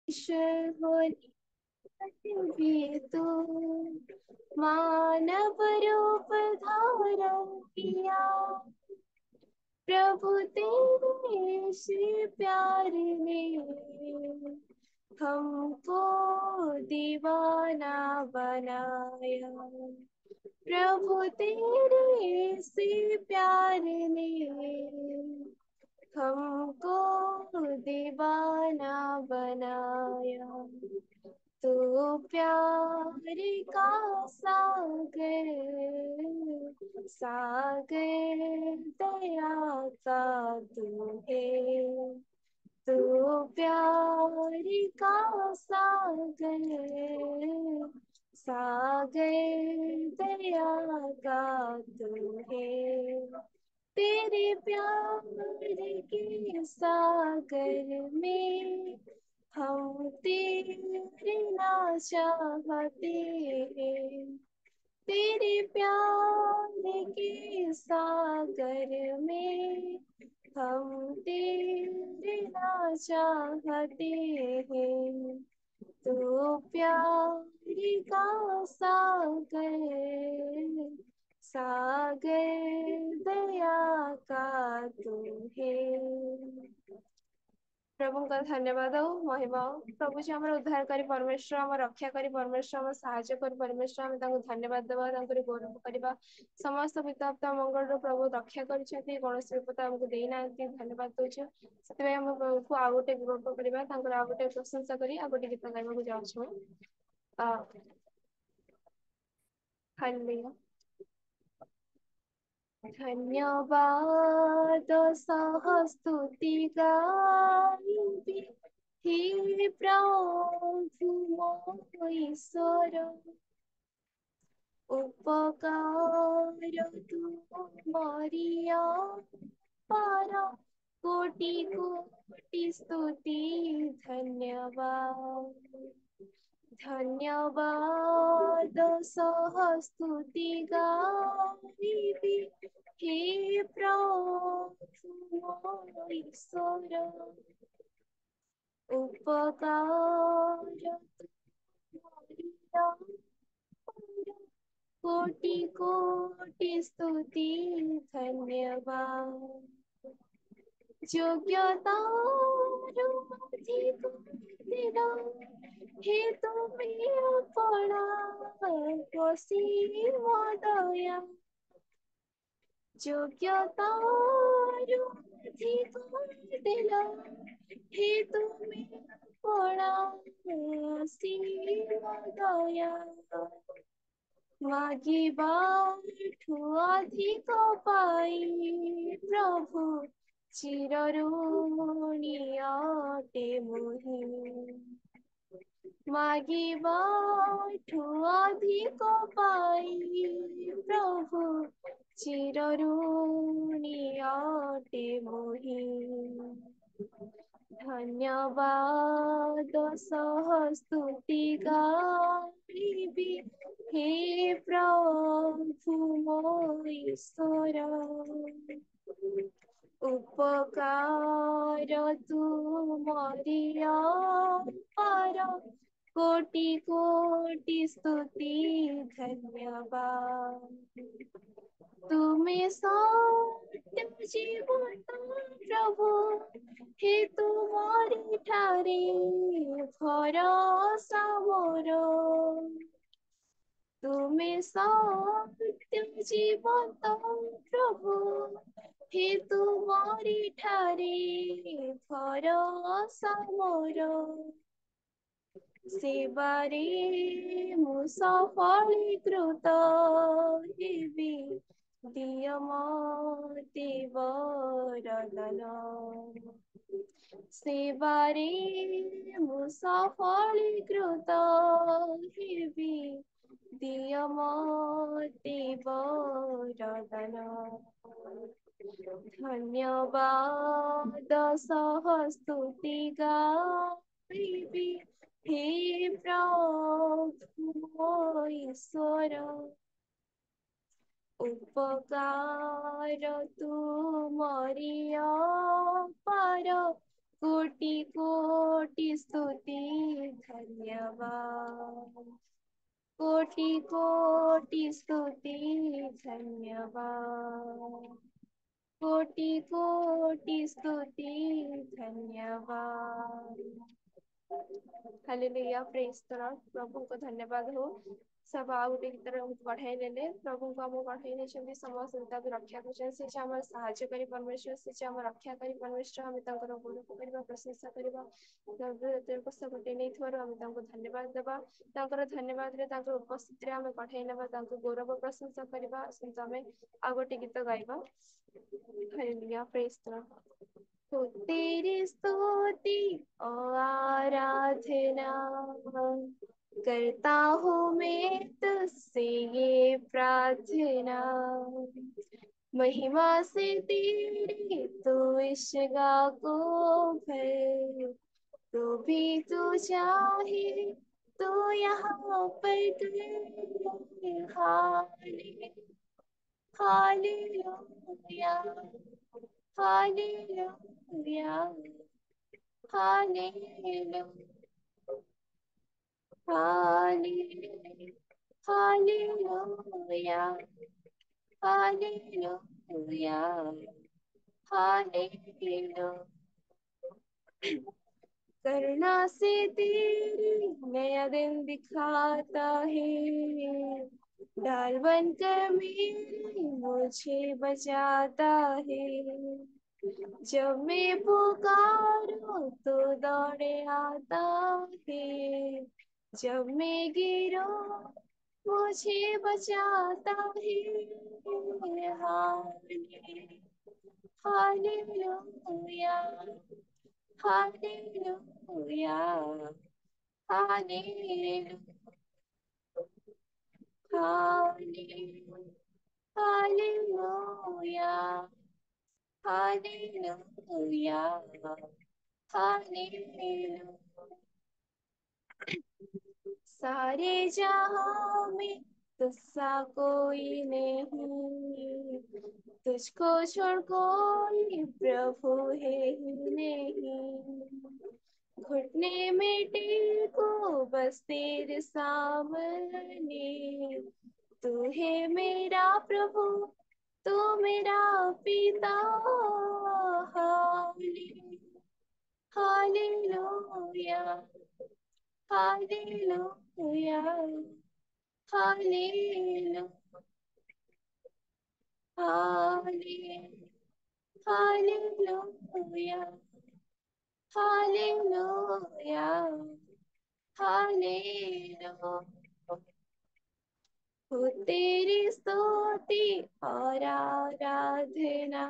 ईश्वर होने भी तू मानव रूप धारण किया। प्रभु तेरे से प्यार ने हमको दीवाना बनाया। प्रभु तेरे से प्यार ने हमको दीवाना बनाया। तू प्यार का सागर, सागर दया का तू है। तू प्यार का सागर, सागर दया का तू है। तेरे प्यार के सागर में हम तैरना चाहते हैं। तेरे प्यार के सागर में हम तैरना चाहते हैं। तो प्यार का सागर, सागर दया का तू है। प्रभुଙ୍କର ଧନ୍ୟବାଦ ଆଉ ମହିମା ପ୍ରଭୁ ଯେ ଆମର ଉଦ୍ଧାରକାରୀ ପରମେଶ୍ୱର, ଆମ ରକ୍ଷାକାରୀ ପରମେଶ୍ୱର, ଆମ ସାହାଯ୍ୟକାରୀ ପରମେଶ୍ୱର, ଆମେ ତାଙ୍କୁ ଧନ୍ୟବାଦ ଦେବା, ତାଙ୍କର ଗୌରବ କରିବା। ସମସ୍ତ ବିତାପ୍ତ ମଙ୍ଗଳରୁ ପ୍ରଭୁ ରକ୍ଷା କରିଛନ୍ତି, କୌଣସି ବିପଦ ଆମକୁ ଦେଇନାହାନ୍ତି, ଧନ୍ୟବାଦ ଦଉଛୁ। ସେଥିପାଇଁ ଆମ ପ୍ରଭୁକୁ ଆଉ ଗୋଟେ ଗୌରବ କରିବା, ତାଙ୍କର ଆଉ ଗୋଟେ ପ୍ରଶଂସା କରି ଆଉ ଗୋଟେ ଗୀତ ଗାଇବାକୁ ଯାଉଛୁ। ହାଲେଲୁୟା। धन्यवाद सहस्तुति गाइबी हे प्रभु मो ईश्वर। उपकार तुमरिया पर कोटि कोटि स्तुति धन्यवाद। धन्यवाद सहस्तुति गाइबी हे प्रभु मो ईश्वर। उपकार तुमरिया कोटि कोटि स्तुति धन्यवाद। योग्यता हे तुम्हें अपना वसीम दया। योग्यता दिला हे तुम्हें अपना वसीम दया। मागिबाठु अधिक पाई प्रभु चिरऋणी अटे मोहि। मागिबाठु अधिक पाई प्रभु चिरऋणी अटे मोहि। धन्यवाद सहस्तुति गाइबी हे प्रभु मो ईश्वर। उपकार तुमरिया पर कोटि कोटि स्तुति धन्यवाद। तुम्हें सत्य जीवन प्रभु हे तुम्हारी ठारे भरोसा मोर। तुम्हें सत्य जीवन प्रभु हे तुम्हारी ठारे भरोसा मोर। सेवारे मु सफलीकृत हेबि दिय मते वरदान। सेवारे मु सफलीकृत हेबि दिय मते वरदान। धन्यवाद सहस्तुति गाइबी हे प्रभु मो ईश्वर। उपकार तुमरिया पर कोटि कोटि स्तुति धन्यवाद। कोटि कोटि स्तुति धन्यवाद। कोटि कोटि स्तुति धन्यवाद। Hallelujah, praise the Lord. प्रभु को धन्यवाद हो। सब आउ गोटे गीत बढ़ाई नेले प्रभु को आम बढ़ाई नहीं समस्त को रक्षा कर साहाଯ୍य करी परमेश्वर से आम रक्षा करी परमेश्वर आम गुणक करवा प्रशंसा करवा गोटे नहीं आम धन्यवाद देवा धन्यवाद उपस्थित आम बढ़ाई ना गौरव प्रशंसा करवा आम आ गोटे गीत गाइबा। Hallelujah, praise the Lord. तो तेरी स्तुति और आराधना करता हूँ मैं तुझसे ये प्रार्थना, महिमा से तेरी तू इस जगह को भर, तो भी तू चाहे तो यहाँ पर कर। Hallelujah, hallelujah, hallelujah, hallelujah, hallelujah, hallelujah, hallelujah. करुणा से तेरी नया दिन दिखाता है, डाल बनकर मेरी मुझे बचाता है। जब मैं पुकारूं तो दौड़े आता है, जब मैं गिरूं मुझे बचाता है। Hallelujah, hallelujah, hallelujah, hallelujah, hallelujah, hallelujah, hallelujah. सारे जहां में तुझसा कोई नहीं, तुझको छोड़ कोई प्रभु है ही नहीं। घुटने में टेको बस तेरे सामने, तू है मेरा प्रभु, तू मेरा पिता। Hallelujah, hallelujah, hallelujah, hallelujah, hallelujah, hallelujah. हो तेरी स्तुति और आराधना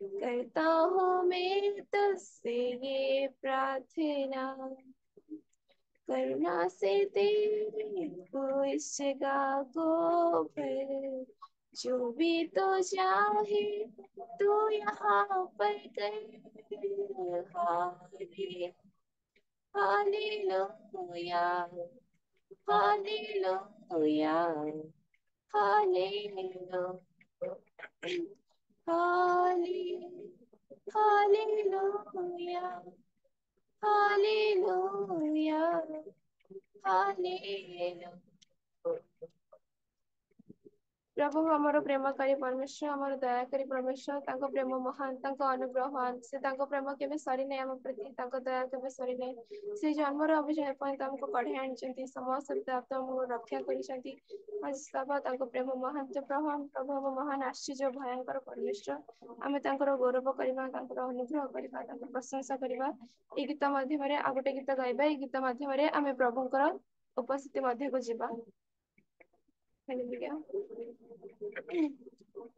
करता हूँ मैं तुझसे ये प्रार्थना, करुणा से तेरी तू इस जगह को भर, जो भी तो चाहे तू यहाँ पर कर। Hallelujah, hallelujah, hallelujah, hallelujah, hallelujah, hallelujah. प्रभु हमर प्रेमकारी परमेश्वर, हमर दयाकारी परमेश्वर, तांको प्रेम महान, तांको अनुग्रहवान से, तांको प्रेम केबे सरी नै हम प्रति, तांको दया केबे सरी नै। से जन्मर अभिषेक पॉइंट हमको पढ़े आनिचंती, समस्त प्राप्त हमको रक्षा करिसंती। आज सब तांको प्रेम महान से प्रभु, प्रभु हम महान आश्चर्य भयंकर परमेश्वर, आमे तांकर गौरव करिबा, तांकर अनुग्रह करिबा, तांकर प्रशंसा करिबा। ए गीत माध्यम रे आ गोटे गीत गाइबा, ए गीत माध्यम रे आमे प्रभुଙ୍କର उपस्थिति मध्य को जिबा। हालेलुया।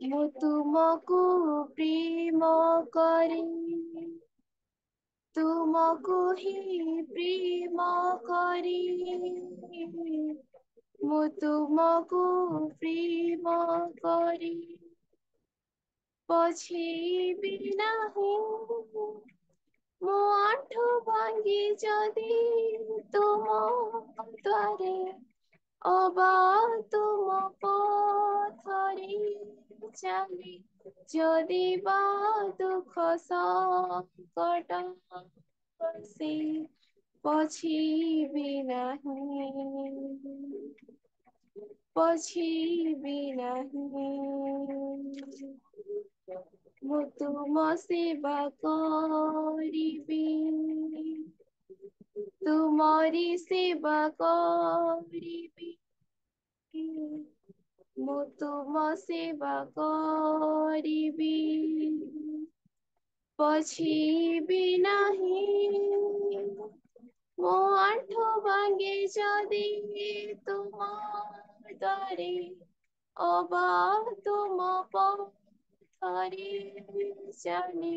ମୁଁ ତୁମକୁ ପ୍ରେମ କରେ, ତୁମକୁ ହିଁ ପ୍ରେମ କରେ, ମୁଁ ତୁମକୁ ପ୍ରେମ କରେ, ପଛେଇବି ନାହିଁ। ମୋ ଆଣ୍ଠୁ ଭାଙ୍ଗି ଯଦି ତୁମ ଦ୍ୱାରେ, ଅବା ତୁମ ପଥରେ ଚାଲି, ଯଦି ବା ଦୁଃଖ ସଂକଟ ଆସେ, ପଛେଇବି ନାହିଁ, ପଛେଇବି ନାହିଁ। ମୁଁ ତୁମ ସେବା କରିବି, ତୁମରି ସେବା କରିବି, ମୁଁ ତୁମ ସେବା କରିବି, ପଛେଇବି ନାହିଁ। ମୋ ଆଣ୍ଠୁ ଭାଙ୍ଗେ ଯଦି ତୁମ ଦ୍ୱାରେ, ଅବା ତୁମ ପଥରେ ଚାଲେ,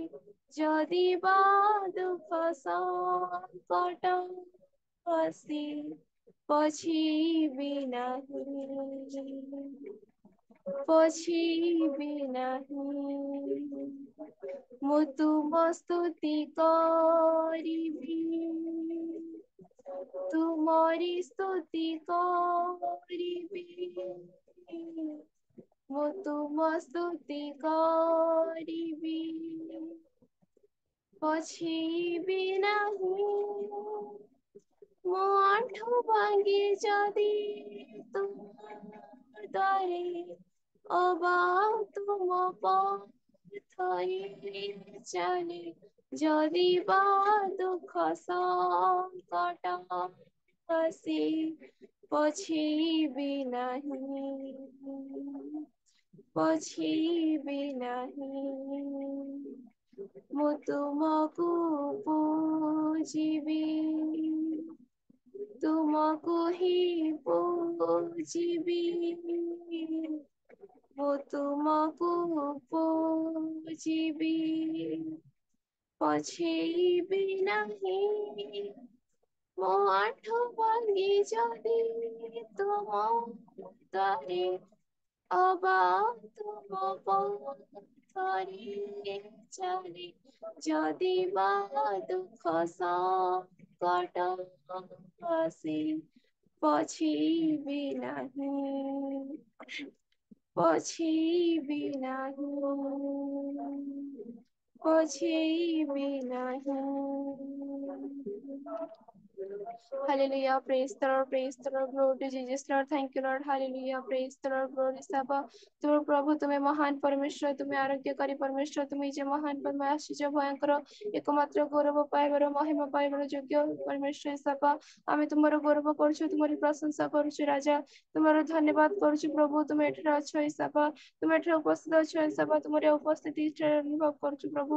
ଯଦି ବା ଦୁଃଖ ସଂକଟ ଆସେ, ପଛେଇବି ନାହିଁ, ପଛେଇବି ନାହିଁ। ମୁଁ ତୁମ ସ୍ତୁତି କରିବି, ତୁମରି ସ୍ତୁତି କରିବି, ମୁଁ ତୁମ ସ୍ତୁତି କରିବି, ପଛେଇବି ନାହିଁ। ମୋ ଆଣ୍ଠୁ ଭାଙ୍ଗେ ଯଦି ତୁମ ଦ୍ୱାରେ, ଅବା ତୁମ ପଥରେ ଚାଲେ, ଯଦି ବା ଦୁଃଖ ସଂକଟ ଆସେ, ପଛେଇବି ନାହିଁ, ପଛେଇବି ନାହିଁ। ମୁଁ ତୁମକୁ ପୂଜିବି, ତୁମକୁ ହିଁ ପୂଜିବି, ମୁଁ ତୁମକୁ ପୂଜିବି, ପଛେଇବି ନାହିଁ। ମୋ ଆଣ୍ଠୁ ଭାଙ୍ଗେ ଯଦି ତୁମ ଦ୍ୱାରେ, ଅବା ତୁମ ପଥରେ ଚାଲେ, ଯଦି ବା ଦୁଃଖ ସଂକଟ ଆସେ, ପଛେଇବି ନାହିଁ, ପଛେଇବି ନାହିଁ, ପଛେଇବି ନାହିଁ। Hallelujah, praise the Lord, glory to Jesus, Lord, thank you, Lord, hallelujah, praise the Lord, glory Saba, ତୁମ ପ୍ରଭୁ ତୁମେ ମହାନ ପରମେଶ୍ୱର, ତୁମେ ଆରୋଗ୍ୟକାରୀ ପରମେଶ୍ୱର, ତୁମେ ଯେ ମହାନ ପରମ ଆଶ୍ଚର୍ଯ୍ୟ ଭୟଙ୍କର ଏକମାତ୍ର ଗୌରବ ପାଇବାର ମହିମା ପାଇବାର ଯୋଗ୍ୟ ପରମେଶ୍ୱର Saba, ଆମେ ତୁମର ଗୌରବ କରୁଛୁ, ତୁମର ପ୍ରଶଂସା କରୁଛୁ ରାଜା, ତୁମର ଧନ୍ୟବାଦ କରୁଛୁ ପ୍ରଭୁ, ତୁମେ ଏଠାରେ ଅଛ Saba, ତୁମେ ଏଠାରେ ଉପସ୍ଥିତ ଅଛ Saba, ତୁମର ଉପସ୍ଥିତି ଅନୁଭବ କରୁଛୁ ପ୍ରଭୁ,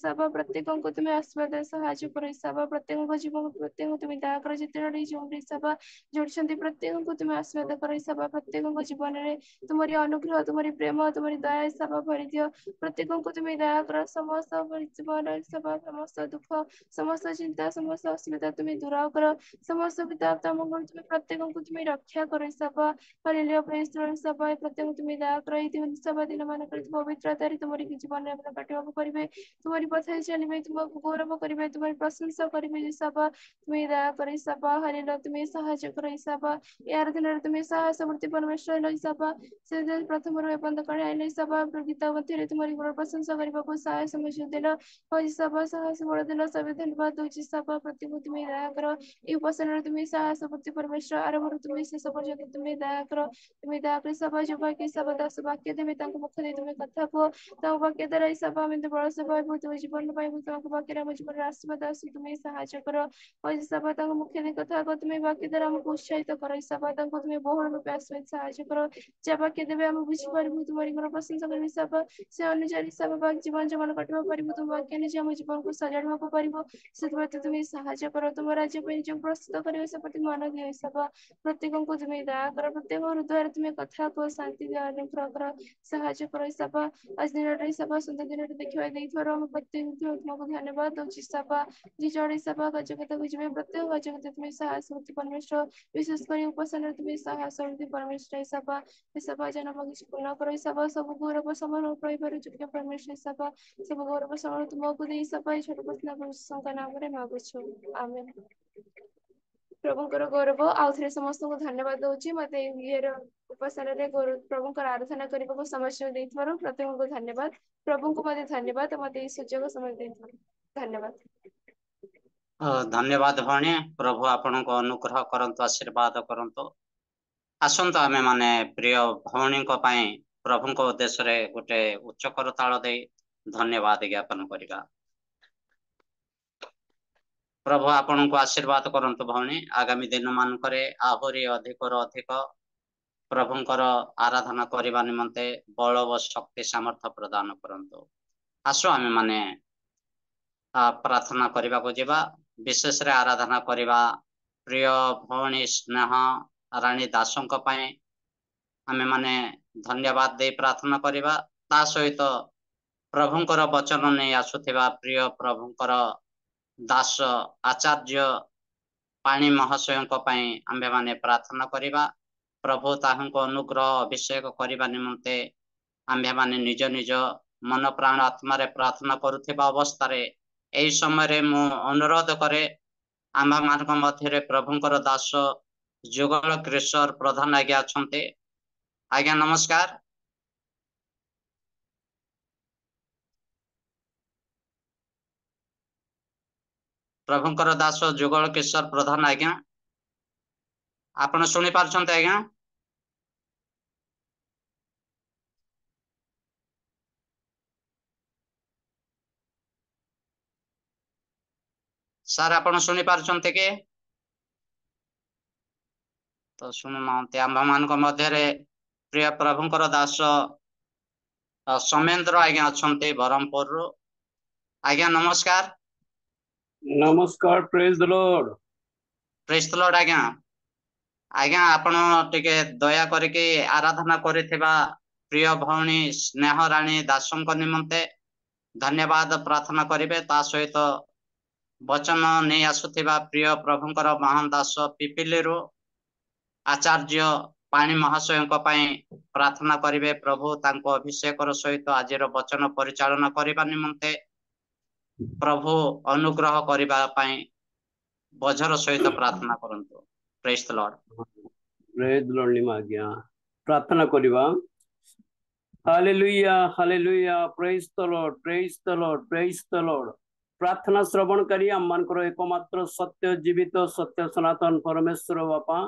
Saba, ପ୍ରତ୍ୟେକଙ୍କୁ ତୁମେ ଆଶୀର୍ବାଦ ସାହାଯ୍ୟ କର Saba, ପ୍ରତ୍ୟେକଙ୍କ ଜୀବନ ପ୍ରତ୍ୟେକ ତୁମେ ଦୟା କର, ଯେତେବେଳେ ଯେଉଁ Saba ଯୋଡ଼ିଛନ୍ତି ପ୍ରତ୍ୟେକଙ୍କୁ ତୁମେ ଆଶୀର୍ବାଦ କର Saba, ପ୍ରତ୍ୟେକଙ୍କ ଜୀବନରେ ତୁମରି ଅନୁଗ୍ରହ, ତୁମରି ପ୍ରେମ, ତୁମରି ଦୟା Saba ଭରି ଦିଅ, ପ୍ରତ୍ୟେକଙ୍କୁ ତୁମେ ଦୟା କର, ସମସ୍ତ ଜୀବନ Saba, ସମସ୍ତ ଦୁଃଖ, ସମସ୍ତ ଚିନ୍ତା, ସମସ୍ତ ଅସୁବିଧା ତୁମେ ଦୂର କର, ସମସ୍ତ ପିତା ତମକୁ ତୁମେ ପ୍ରତ୍ୟେକଙ୍କୁ ତୁମେ ରକ୍ଷା କର Saba, Hallelujah, praise the Lord Saba, ପ୍ରତ୍ୟେକଙ୍କୁ ତୁମେ ଦୟା କର, ଏଇ ଦିନ Saba ଦିନ ମାନଙ୍କରେ ପବିତ୍ରତାରେ ତୁମରି ଜୀବନରେ ଆପଣ କାଟିବାକୁ କରିବେ, ତୁମରି ପଥରେ ଚାଲିବେ, ତୁମକୁ ଗୌରବ କରିବେ, ତୁମରି ପ୍ରଶଂସା କରିବେ Saba, ତୁମେ ଦୟା କର Saba, Hallelujah, ତୁମେ ସାହାଯ୍ୟ କର Saba, ଏହାର ଦିନରେ ତୁମେ ସାହସ ମୂର୍ତ୍ତି ପରମେଶ୍ୱର ହେଲ Saba, ସେ ପ୍ରଥମରୁ ଏପର୍ଯ୍ୟନ୍ତ କାଳେ ଆଇଲେ Saba, ଗୀତ ମଧ୍ୟରେ ତୁମରି ଗୁଣ ପ୍ରଶଂସା କରିବାକୁ ସାହସ ମଧ୍ୟ ଦେଲ, Saba, ସାହସ ବଳ ଦେଲ, ସବେ ଧନ୍ୟବାଦ ଦଉଛି Saba, ପ୍ରତ୍ୟେକ ତୁମେ ଦୟା କର, এই ଉପାସନାରେ ତୁମେ ସାହସ ମୂର୍ତ୍ତି ପରମେଶ୍ୱର ଆରମ୍ଭରୁ ତୁମେ ଶେଷ ପର୍ଯ୍ୟନ୍ତ ତୁମେ ଦୟା କର, ତୁମେ ଦୟା କରି Saba, ଯୋଉ ବାକ୍ୟ Saba ଦାସ ବାକ୍ୟ ଦେବେ ତାଙ୍କ ମୁଖ ଦେଇ ତୁମେ କଥା କୁହ, ତାଙ୍କ ବାକ୍ୟ ଦ୍ୱାରା Saba ଆମେ ବଳ ସେବା ଏବଂ ତୁମ ଜୀବନ ପାଇବୁ, ତାଙ୍କ ବାକ୍ୟରେ ଆମ ଜୀବନରେ ଆଶୀର୍ବାଦ ଆସୁ, ତୁମେ ସାହାଯ୍ୟ କର, Saba, ତାଙ୍କ ମୁଖ୍ୟ ଦେଇ କଥା କୁହ, ତୁମେ ବାକ୍ୟ ଦ୍ୱାରା ଆମକୁ ଉତ୍ସାହିତ କର Saba, ତାଙ୍କୁ ତୁମେ ବହୁଳ ରୂପେ ଆଶୀର୍ବାଦ ସାହାଯ୍ୟ କର, ଯାହା ବାକ୍ୟ ଦେବେ ଆମେ ବୁଝିପାରିବୁ, ତୁମରି ଗୁଣ ପ୍ରଶଂସା କରିବୁ Saba, ସେ ଅନୁଯାୟୀ Saba ଜୀବନ ଜୀବନ କାଟିବାକୁ ପାରିବୁ, ତୁମ ବାକ୍ୟ ନିଜେ ଆମ ଜୀବନକୁ ସଜାଡ଼ିବାକୁ ପାରିବୁ, ସେଥିପ୍ରତି ତୁମେ ସାହାଯ୍ୟ କର, ତୁମ ରାଜ୍ୟ ପାଇଁ ଯେଉଁ ପ୍ରସ୍ତୁତ କରିବ ସେ ପ୍ରତି ମନ ଦିଅ Saba, ପ୍ରତ୍ୟେକଙ୍କୁ ତୁମେ ଦୟା କର, ପ୍ରତ୍ୟେକ ହୃଦୟରେ ତୁମେ କଥା କୁହ, ଶାନ୍ତି ଦିଅ, ଅନୁଗ୍ରହ କର, ସାହାଯ୍ୟ କର Saba, ଆଜି ଦିନଟା Saba ସୁନ୍ଦର ଦିନଟେ ଦେଖିବା ଦେଇଥିବାରୁ ଆମେ ପ୍ରତ୍ୟେକ ତୁମକୁ ଧନ୍ୟବାଦ ଦଉଛି Saba, ଯେ ଜଣେ Saba କାର୍ଯ୍ୟକର୍ତ୍ତାକୁ ଯିବେ ପ୍ରତ୍ୟେକ କାର୍ଯ୍ୟକର୍ତ୍ତା ତୁମେ ସାହସ ମୂର୍ତ୍ତି ପରମେଶ୍ୱର, ବିଶେଷ କରି ଉପାସନାରେ ତୁମେ ସାହସ ମୂର୍ତ୍ତି ପରମେଶ୍ୱର Saba ଜନ କିଛି ପୂର୍ଣ୍ଣ କର Saba, ସବୁ ଗୌରବ ସମାନ ପାଇବାର ଯୋଗ୍ୟ ପରମେଶ୍ୱର Saba, ସବୁ ଗୌରବ ସମାନ ତୁମକୁ ଦେଇ Saba এই ছোট ପ୍ରାର୍ଥନା ପ୍ରଭୁଙ୍କ ନାମରେ ମାଗୁଛୁ, ଆମେନ। ପ୍ରଭୁଙ୍କର ଗୌରବ ଆଉ ଥରେ ସମସ୍ତଙ୍କୁ ଧନ୍ୟବାଦ ଦଉଛି, ମତେ ଇଏର ଉପାସନାରେ ପ୍ରଭୁଙ୍କର ଆରାଧନା କରିବାକୁ ସମୟ ଦେଇଥିବାରୁ ପ୍ରତ୍ୟେକଙ୍କୁ ଧନ୍ୟବାଦ, ପ୍ରଭୁଙ୍କୁ ମତେ ଧନ୍ୟବାଦ, ମତେ ଏଇ ସୁଯୋଗ ସମୟ ଦେଇଥିବାରୁ ଧନ୍ୟବାଦ। धन्यवाद भौणी प्रभु आपण को अनुग्रह करंतु आशीर्वाद करंतु आसंतु आमे माने प्रिय भौणी को पाए प्रभु को उद्देश्य रे गोटे उच्च करताल दे धन्यवाद ज्ञापन करिबा। प्रभु आपण को आशीर्वाद करंतु भौणी आगामी दिन मान करे आहुरी अधिक रो अधिक प्रभुंकर आराधना करने निमंते बल व शक्ति सामर्थ्य प्रदान करंतु। आसो आमे माने प्रार्थना करने को जीवा विशेष रे आराधना करवा प्रिय भौणी स्नेह रानी दासों आमे माने धन्यवाद दे प्रार्थना करवा ता सहित प्रभुंकर वचन नहीं आसुथिबा प्रिय प्रभुंकर दास आचार्य पाणी महाशयों आमे माने प्रार्थना करवा प्रभु ताहंको अनुग्रह अभिषेक करने निमंते आम्भे माने निज निज मन प्राण आत्मा रे प्रार्थना करुथिबा अवस्था रे एई समय रे मु अनुरोध करे आम्भा मानक मध्य प्रभुंकर दास जुगल कृष्ण प्रधान आज्ञा अछंते। आज्ञा नमस्कार। प्रभुंकर दास जुगल किशोर प्रधान आज्ञा आपण सुनी पारछंते आज्ञा? सर आपण सुनी पारछंते के? तो सुनु नांते आम्भा मानक मध्य प्रिय प्रभुंकर दास समेंद्र आज्ञा अछंते बरमपुर रो। आज्ञा नमस्कार। नमस्कार। Praise the Lord. Praise the Lord आज्ञा। आज्ञा आपण टिके दया करके आराधना करिथिबा प्रिय भौणी स्नेह रानी दासों को निमंते धन्यवाद प्रार्थना करिवे ता सहित वचन नहीं आसुथिबा प्रिय प्रभुंकर महान दास पिपिलेरो आचार्य पाणी महाशयों प्रार्थना करिवे प्रभु तांको अभिषेक सहित आजिर वचन परिचालन करबा निमंते प्रभु अनुग्रह करबा पई बजर सहित प्रार्थना करंतु। Praise the Lord. Praise the Lord निमाज्ञा प्रार्थना करिवा। Hallelujah hallelujah. Praise the Lord praise the Lord praise the Lord. प्रार्थना श्रवण करी आम मानकर एकमात्र सत्य जीवित सत्य सनातन परमेश्वर बापा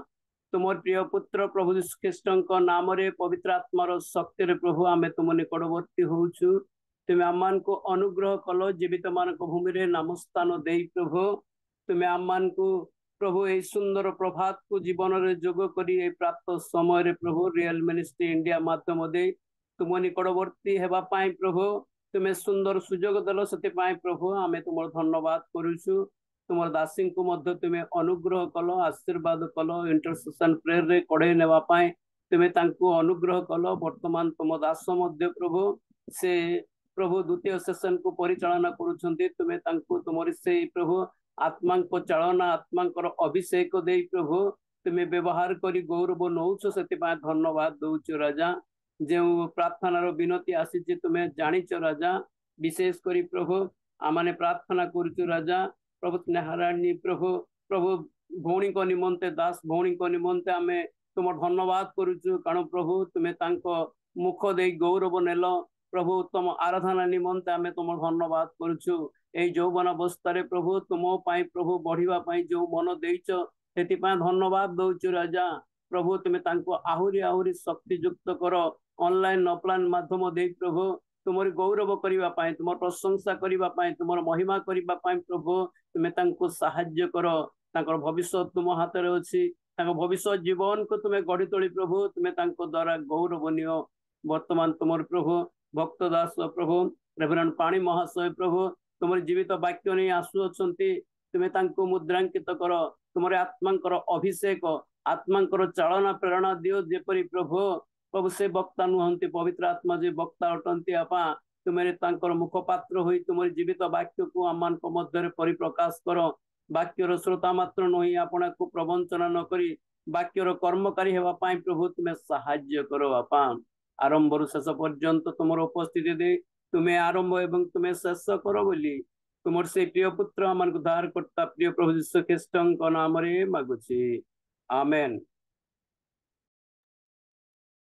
तुम प्रिय पुत्र प्रभु यीशु ख्रीष्ट नाम रे पवित्र आत्मार शक्ति रे प्रभु आमे तुम निकटवर्ती होउछु। तुम आम को अनुग्रह कल जीवित मान भूमि रे नाम स्थान दे प्रभु तुम आम को प्रभु ए सुंदर प्रभात को जीवन रे जोग करी ए प्राप्त समय रे प्रभु रियल मिनिस्ट्री इंडिया माध्यम दे तुम निकटवर्ती हेबा पाई प्रभु तुम सुंदर सुजोग दल से प्रभु आमे तुम धन्यवाद करुछु। तुम दासी को मध्य तुम अनुग्रह कल आशीर्वाद कल इंटरसेशन प्रेयर रे कड़े नेबा पाई तुम तांको अनुग्रह कल वर्तमान तुम दास मध्य प्रभु से प्रभु द्वितीय सेशन को परिचालना करुछंती तुम तांको तुमरी से प्रभु आत्मा को चालना आत्मा अभिषेक दे प्रभु तुम व्यवहार करी गौरव नौछ से धन्यवाद दौच राजा। जो प्रार्थनार विनती आसी तुम्हें जानिच राजा विशेष करी प्रभु आमाने प्रार्थना करुचु राजा प्रभु स्नेहाराणी प्रभु प्रभु भौणी को निमंते दास भौणी को निमंते आमे तुम धन्यवाद करुचु कारण प्रभु तुम्हें तांको मुख दे गौरव नेल प्रभु तुम आराधना निमंते आमे तुम धन्यवाद करुचु। ए यौवन अवस्था प्रभु तुम प्रभु बढ़िया जो मन देच से धन्यवाद दौचु राजा प्रभु तुम्हें तांको आहुरी आहुरी शक्ति युक्त कर ऑनलाइन ऑफलाइन माध्यम दे प्रभु तुमरी गौरव करने तुम प्रशंसा करने तुम महिमा करने प्रभु तुम्हें तांको साहाय्य कर तांकर भविष्य तुम हाथ में अच्छी भविष्य जीवन को तुम्हें गढ़ी तोली प्रभु तुम्हें तांको द्वारा गौरव नियो वर्तमान तुम प्रभु भक्त दास प्रभु रेवरेंड पाणी महाशय प्रभु तुम जीवित वाक्य नहीं आसुअछंती तुम्हें तांको मुद्रांकित कर तुम आत्मांकर अभिषेक आत्मांकर चालना प्रेरणा दियो जेपरी प्रभु प्रभु से वक्ता नुहंती पवित्र आत्मा जे वक्ता अटंती आपा तुम्हें तांकर मुखपात्र होई तुम जीवित वाक्य को आमान को मध्य परिप्रकाश कर वाक्यर श्रोता मात्र नहीं आपना को प्रवंचना न करी वाक्यर कर्मकारी हेबा पाई प्रभु तुम्हें साहाय्य करो आपा आरंभ रु शेष पर्यंत तुम उपस्थिति दे तुम्हें आरंभ एवं तुम्हें शेष करो बोली तुम से प्रिय पुत्र आमान को उद्धार करता प्रिय प्रभु यीशु ख्रीष्ट नाम रे मागुची आमेन।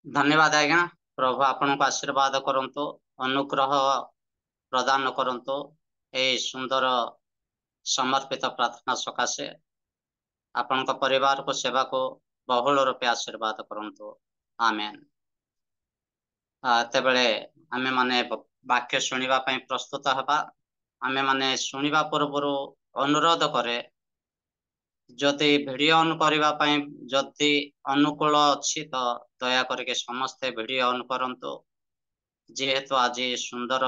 धन्यवाद आज्ञा प्रभु आपण को आशीर्वाद करंतु अनुग्रह प्रदान करंतु ए सुंदर समर्पित प्रार्थना सकाशे आपणक परिवार को सेवा को बहुल रूपे आशीर्वाद करंतु आमेन। तेबेले आमे माने वाक्य सुनिबा पई प्रस्तुत हबा। आमे माने सुनिबा पूर्व अनुरोध करे जदि वीडियो ऑन करबा पई जदि अनुकूल अछि तो दया करके समस्त वीडियो ऑन करंतु। जेहेतु आज सुंदर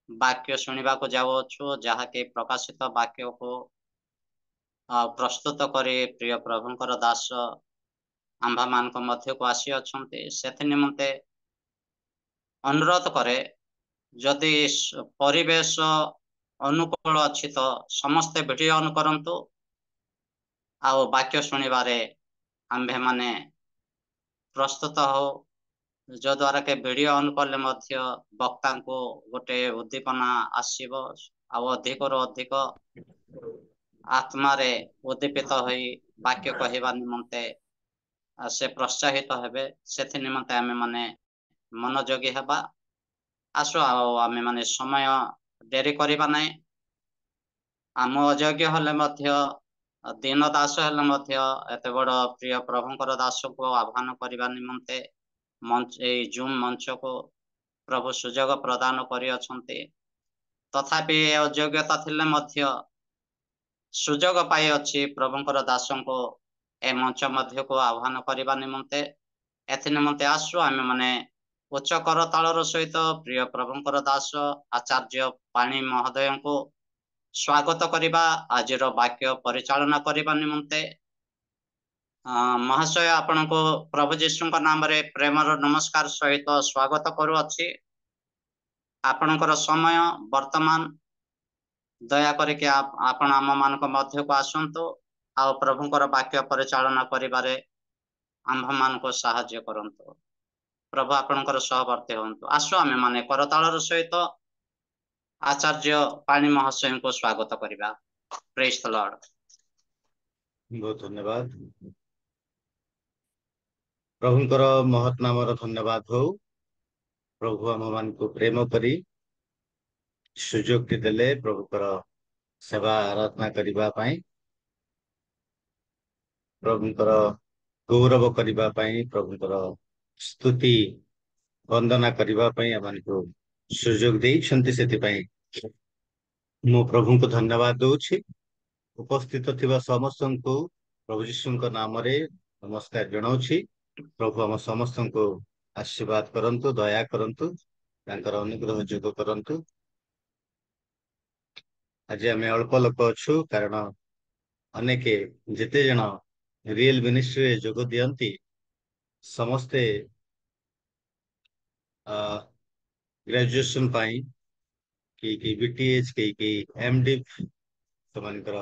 वाक्य सुनिबा को जावछु जहा के प्रकाशित वाक्य को प्रस्तुत करे प्रिय प्रभुंकर दास आंभा मान को मध्य को आसी अछंते सेथि निमंते अनुरोध करे जदि परिवेश अनुकूल अछि तो समस्त वीडियो ऑन करंतु। आ वाक्य सुनिबारे आंभे माने प्रस्तुत हो जो द्वारा के वीडियो ऑन कले मध्य वक्ता को गोटे उद्दीपना आसीबो आ अधिक रो अधिक आत्मा रे उद्दीपित होई वाक्य कहवा निमंते से प्रोत्साहित हेबे सेथि निमंते आमे माने मनोयोगी हेबा। आसो आमे माने समय डेरी करिबा नै। आम अयोग्य हेले मध्य दिन दास हेले मध्य एते बड़ प्रिय प्रभुंकर दास को आह्वान करबा निमंते मंच जूम मंच को प्रभु सुजोग प्रदान करि अछंते। तथापि अयोग्यता थिले मध्य सुजोग पाई अछि प्रभुंकर दासों को ए मंच मध्य को आह्वान करबा निमंते एथि निमंते आसु आमे माने उच्च करतालर सहित प्रिय प्रभुंकर दास आचार्य पाणी महोदय को स्वागत करबा। आजिर वाक्य परिचालना करबा निमंते महाशय आपण को प्रभु जीशु नाम रे प्रेमर नमस्कार सहित स्वागत करू अछि। आपणकर समय वर्तमान दया करके आपण आम मान मध्य को आसंतु आ प्रभुंकर वाक्य परिचालना करिबारे आंभ मान को सहाय्य करंतु। प्रभु आपणकर सहवर्ती होंतु। आसो आमे माने करतालर सहित आचार्य पाणी महाशय को स्वागत करिबा। Praise the Lord. बहुत धन्यवाद। प्रभुंकर महत नाम धन्यवाद हो। प्रभु आम मान को प्रेम करी सुजोग टी देले प्रभुकर सेवा आराधना करिबा पाई प्रभुंकर गौरव करिबा पाई प्रभुंकर स्तुति वंदना करिबा पाई आम को सुजोग देई छंती सेति पाई मो प्रभु को धन्यवाद दोछि। उपस्थित थिबा समस्त को प्रभु यीशु नाम रे नमस्कार जनाउछि। प्रभु आम समस्त को आशीर्वाद करंतु दया करंतु तांकर अनुग्रह जोग करंतु। आज आम अल्प लोक अच्छु कारण अनेक जेते जन रियल मिनिस्ट्री जोग दियंती समस्ते ग्रेजुएशन पाई कि बीटीएच कि एमडी तो मानकर